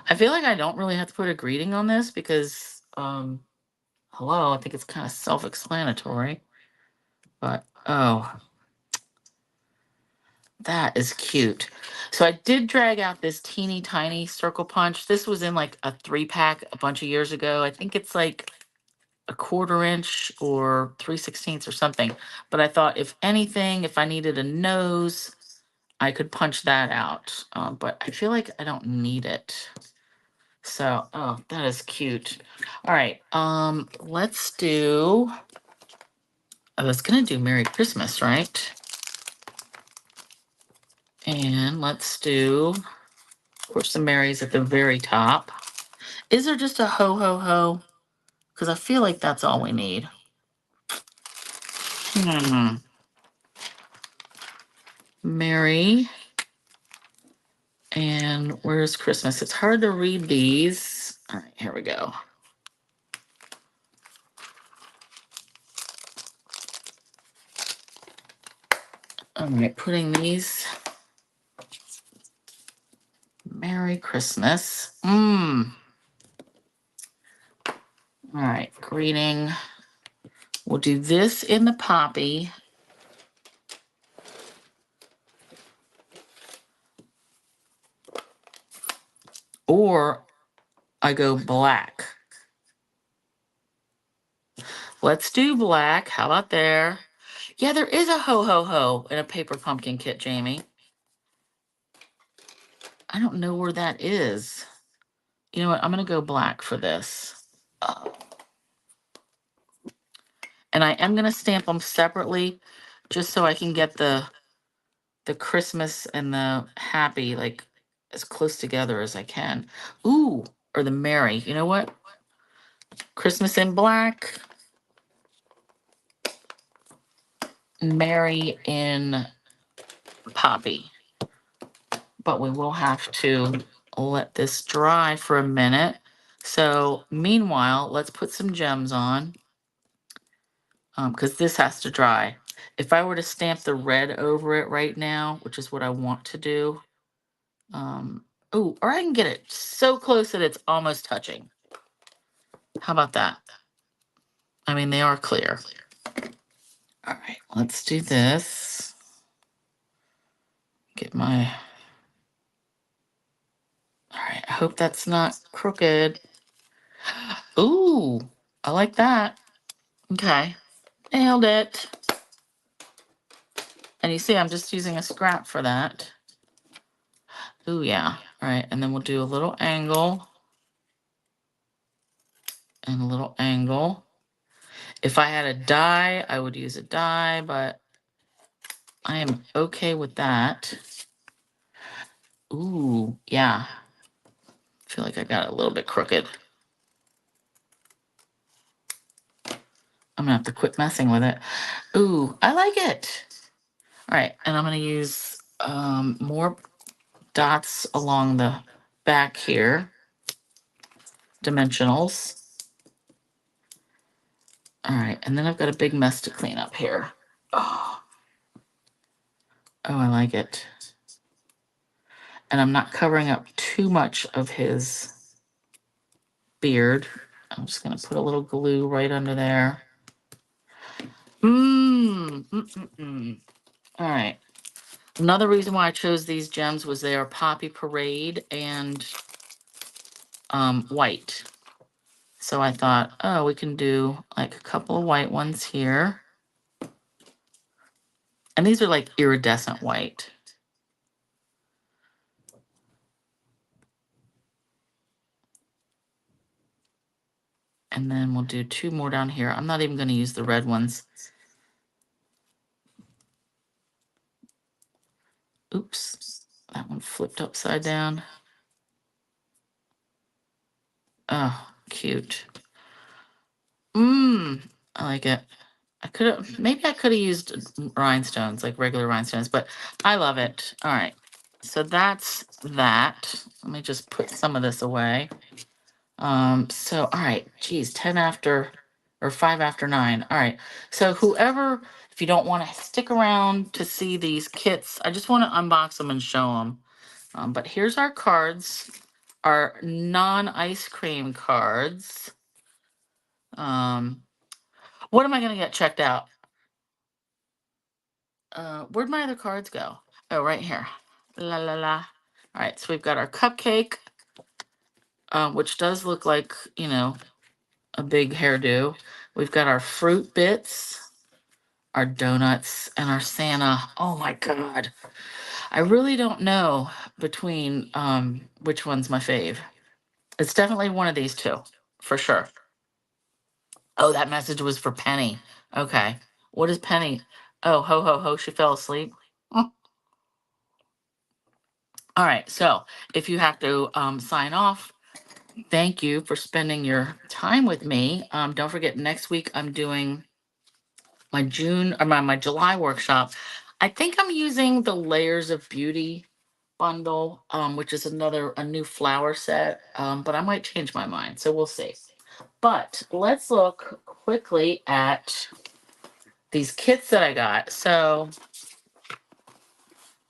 I feel like I don't really have to put a greeting on this because, hello, I think it's kind of self-explanatory. But, oh, that is cute. So I did drag out this teeny tiny circle punch. This was in like a 3-pack a bunch of years ago. I think it's like a 1/4 inch or 3/16 or something. But I thought if anything, if I needed a nose, I could punch that out. But I feel like I don't need it. So, oh, that is cute. All right, let's do, I was gonna do Merry Christmas, right? And let's do, of course, the Marys at the very top. Is there just a ho ho ho? Because I feel like that's all we need. Merry. And where's Christmas? It's hard to read these. All right, here we go. All right, putting these. Merry Christmas. All right, greeting. We'll do this in the poppy. Or I go black. Let's do black. How about there? Yeah, there is a ho ho ho in a paper pumpkin kit, Jamie. I don't know where that is. You know what? I'm going to go black for this. And I am going to stamp them separately just so I can get the Christmas and the happy like as close together as I can. Ooh, or the Merry. You know what? Christmas in black. Merry in poppy. But we will have to let this dry for a minute. So meanwhile, let's put some gems on because this has to dry. If I were to stamp the red over it right now, which is what I want to do, oh, or I can get it so close that it's almost touching. How about that? I mean, they are clear. All right, let's do this. Get my, all right, I hope that's not crooked. Ooh, I like that. Okay, nailed it. And you see, I'm just using a scrap for that. Ooh, yeah. All right, and then we'll do a little angle. And a little angle. If I had a die, I would use a die, but I am okay with that. Ooh, yeah. I feel like I got it a little bit crooked. I'm gonna have to quit messing with it. Ooh, I like it. All right, and I'm gonna use more dots along the back here. Dimensionals. All right, and then I've got a big mess to clean up here. Oh, I like it. And I'm not covering up too much of his beard. I'm just gonna put a little glue right under there. All right. Another reason why I chose these gems was they are Poppy Parade and white. So I thought, oh, we can do like a couple of white ones here. And these are like iridescent white. And then we'll do 2 more down here. I'm not even going to use the red ones. Oops, that one flipped upside down. Oh, cute. I like it. I could have, maybe I could have used rhinestones, like regular rhinestones, but I love it. All right, so that's that. Let me just put some of this away. So, all right, geez, 10 after, or 5 after 9. All right, so whoever, if you don't want to stick around to see these kits, I just want to unbox them and show them. But here's our cards. our non-ice cream cards. What am I gonna get checked out? Where'd my other cards go? Oh, right here. La la la. All right, so we've got our cupcake, which does look like, you know, a big hairdo. We've got our fruit bits, our donuts, and our Santa. Oh my God. I really don't know between which one's my fave. It's definitely one of these two, for sure. Oh, that message was for Penny. Okay. What is Penny? Oh, ho, ho, ho. She fell asleep. Oh. All right. So if you have to sign off, thank you for spending your time with me. Don't forget, next week I'm doing my June or my July workshop. I think I'm using the Layers of Beauty bundle, which is a new flower set. But I might change my mind. So we'll see. But let's look quickly at these kits that I got. So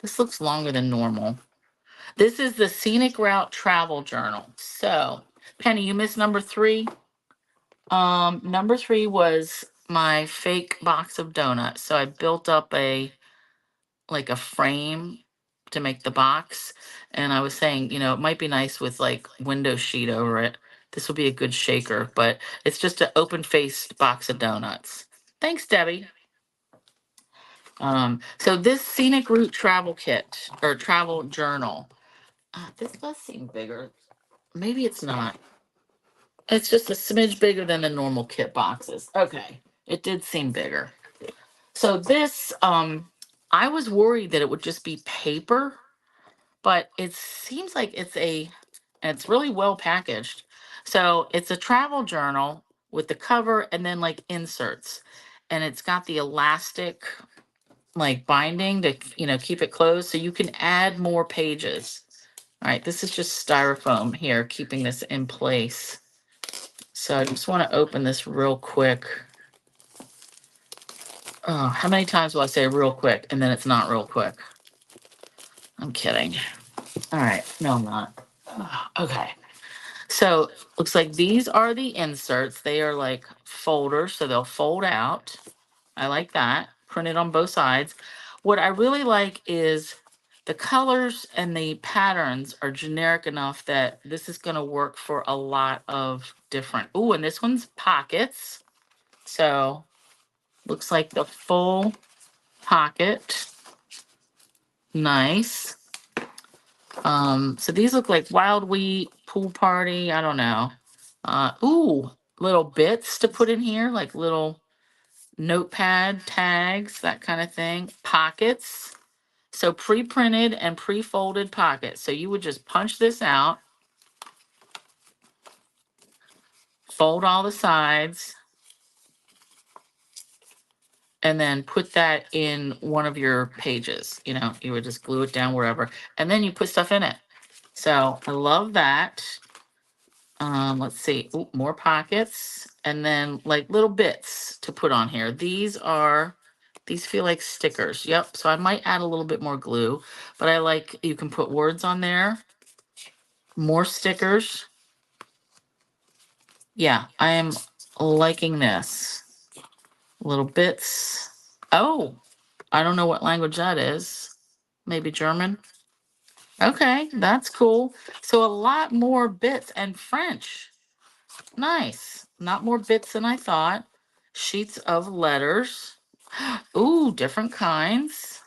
this looks longer than normal. This is the Scenic Route Travel Journal. So, Penny, you missed number 3. Number 3 was my fake box of donuts. So I built up a frame to make the box. And I was saying, you know, it might be nice with like window sheet over it. This will be a good shaker, but it's just an open-faced box of donuts. Thanks, Debbie. So this Scenic Route Travel Kit or Travel Journal, this does seem bigger. Maybe it's not. It's just a smidge bigger than the normal kit boxes. Okay, it did seem bigger. So this, I was worried that it would just be paper, but it seems like and it's really well packaged. So it's a travel journal with the cover and then like inserts, and it's got the elastic like binding to, you know, keep it closed so you can add more pages. All right, this is just styrofoam here keeping this in place. So I just want to open this real quick. Oh, how many times will I say real quick and then it's not real quick? I'm kidding. All right, no, I'm not. Okay. So looks like these are the inserts. They are like folders, so they'll fold out. I like that. Printed on both sides. What I really like is the colors and the patterns are generic enough that this is going to work for a lot of different. Ooh, and this one's pockets. So looks like the full pocket. Nice. So these look like Wild Wheat, Pool Party, I don't know. Ooh, little bits to put in here, like little notepad tags, that kind of thing. Pockets. So pre-printed and pre-folded pockets. So you would just punch this out, fold all the sides, and then put that in one of your pages. You know, you would just glue it down wherever, and then you put stuff in it. So I love that. Let's see. Ooh, more pockets, and then like little bits to put on here. These feel like stickers. Yep. So I might add a little bit more glue, but I like, you can put words on there. More stickers. Yeah, I am liking this. Little bits. Oh, I don't know what language that is. Maybe German. Okay, that's cool. So a lot more bits and French. Nice. Not more bits than I thought. Sheets of letters. Ooh, different kinds.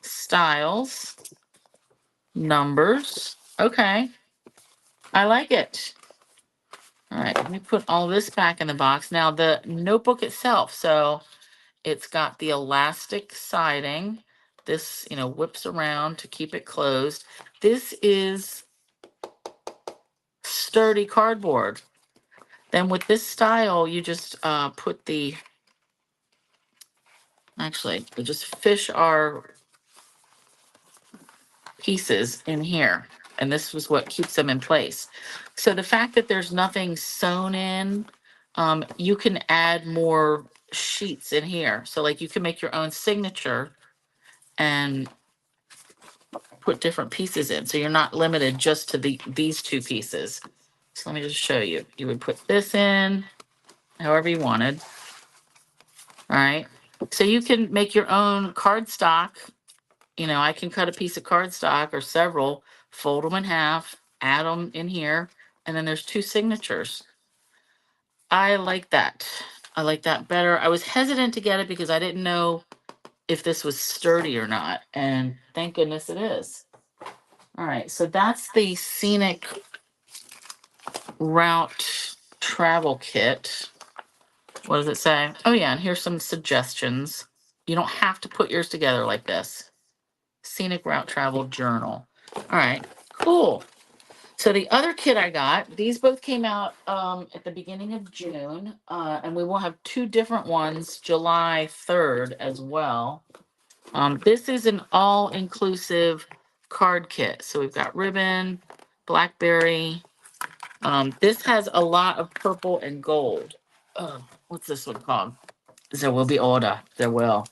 Styles. Numbers. Okay. I like it. All right, let me put all this back in the box. Now the notebook itself. So it's got the elastic siding. This, you know, whips around to keep it closed. This is sturdy cardboard. Then with this style, you just put actually, we just fish our pieces in here. And this was what keeps them in place. So the fact that there's nothing sewn in, you can add more sheets in here. So like you can make your own signature and put different pieces in. So you're not limited just to these two pieces. So let me just show you. You would put this in however you wanted. All right. So you can make your own cardstock. You know, I can cut a piece of cardstock or several, fold them in half, add them in here, and then there's two signatures. I like that. I like that better. I was hesitant to get it because I didn't know if this was sturdy or not, and thank goodness it is. All right, so that's the Scenic Route Travel Kit. What does it say? Oh yeah, and here's some suggestions. You don't have to put yours together like this. Scenic Route Travel Journal. All right, cool. So the other kit I got, these both came out at the beginning of June, and we will have two different ones July 3rd as well. This is an all-inclusive card kit. So we've got ribbon, blackberry. This has a lot of purple and gold. What's this one called? There will be order. There will.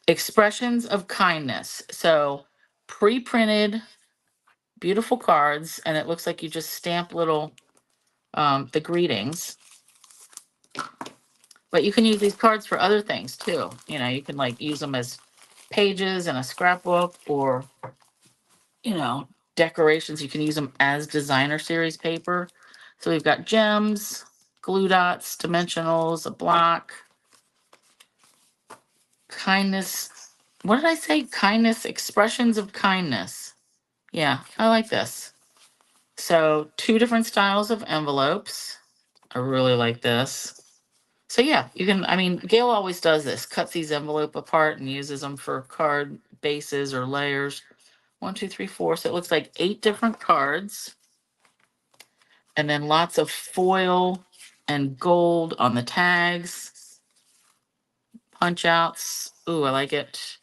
Expressions of kindness. So pre-printed, beautiful cards, and it looks like you just stamp little the greetings. But you can use these cards for other things too. You know, you can like use them as pages in a scrapbook, or you know, decorations. You can use them as designer series paper. So we've got gems, glue dots, dimensionals, a block, kindness. What did I say? Kindness, expressions of kindness. Yeah, I like this. So two different styles of envelopes. I really like this. So yeah, you can, I mean, Gail always does this, cuts these envelope apart and uses them for card bases or layers. 1, 2, 3, 4. So it looks like 8 different cards. And then lots of foil and gold on the tags. Punch outs. Ooh, I like it.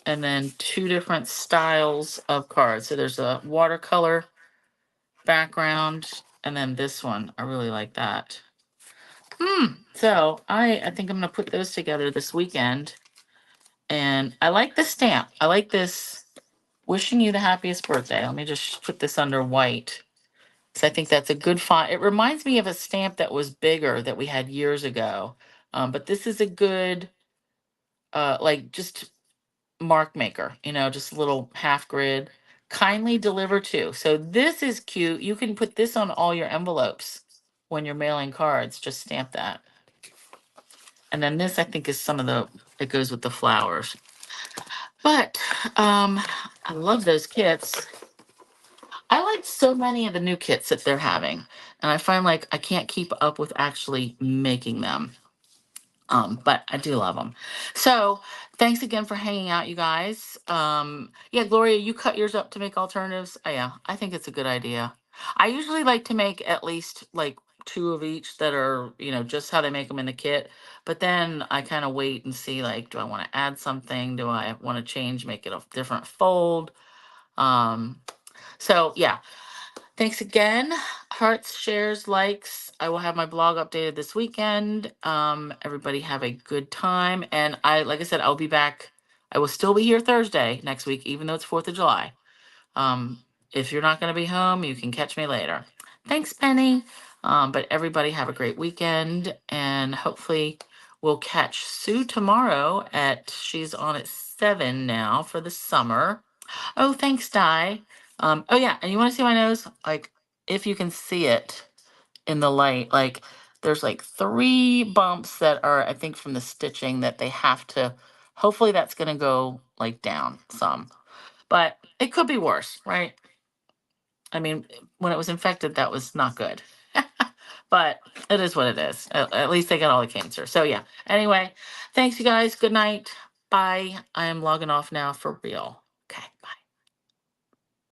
And then 2 different styles of cards. So there's a watercolor background, and then this one. I really like that. So I think I'm gonna put those together this weekend. And I like the stamp. I like this wishing you the happiest birthday. Let me just put this under white. So I think that's a good font. It reminds me of a stamp that was bigger that we had years ago. But this is a good, like just mark maker, you know, just a little half grid. Kindly deliver to. So this is cute. You can put this on all your envelopes when you're mailing cards. Just stamp that. And then this, I think, is some of the, it goes with the flowers. But I love those kits. I like so many of the new kits that they're having, and I find like I can't keep up with actually making them. But I do love them. So thanks again for hanging out, you guys. Yeah, Gloria, you cut yours up to make alternatives. Oh, yeah, I think it's a good idea. I usually like to make at least like 2 of each that are, you know, just how they make them in the kit. But then I kind of wait and see like, do I want to add something? Do I want to change, make it a different fold? So yeah, thanks again. Hearts, shares, likes. I will have my blog updated this weekend. Everybody have a good time. And like I said, I'll be back. I will still be here Thursday next week, even though it's 4th of July. If you're not going to be home, you can catch me later. Thanks, Penny. But everybody have a great weekend. And hopefully we'll catch Sue tomorrow she's on at 7 now for the summer. Oh, thanks, Di. Oh yeah, and you want to see my nose? Like, if you can see it in the light, like there's like 3 bumps that are, I think, from the stitching that they have to. Hopefully, that's gonna go like down some, but it could be worse, right? I mean, when it was infected, that was not good. But it is what it is. At least they got all the cancer. So yeah. Anyway, thanks, you guys. Good night. Bye. I am logging off now for real. Okay. Bye.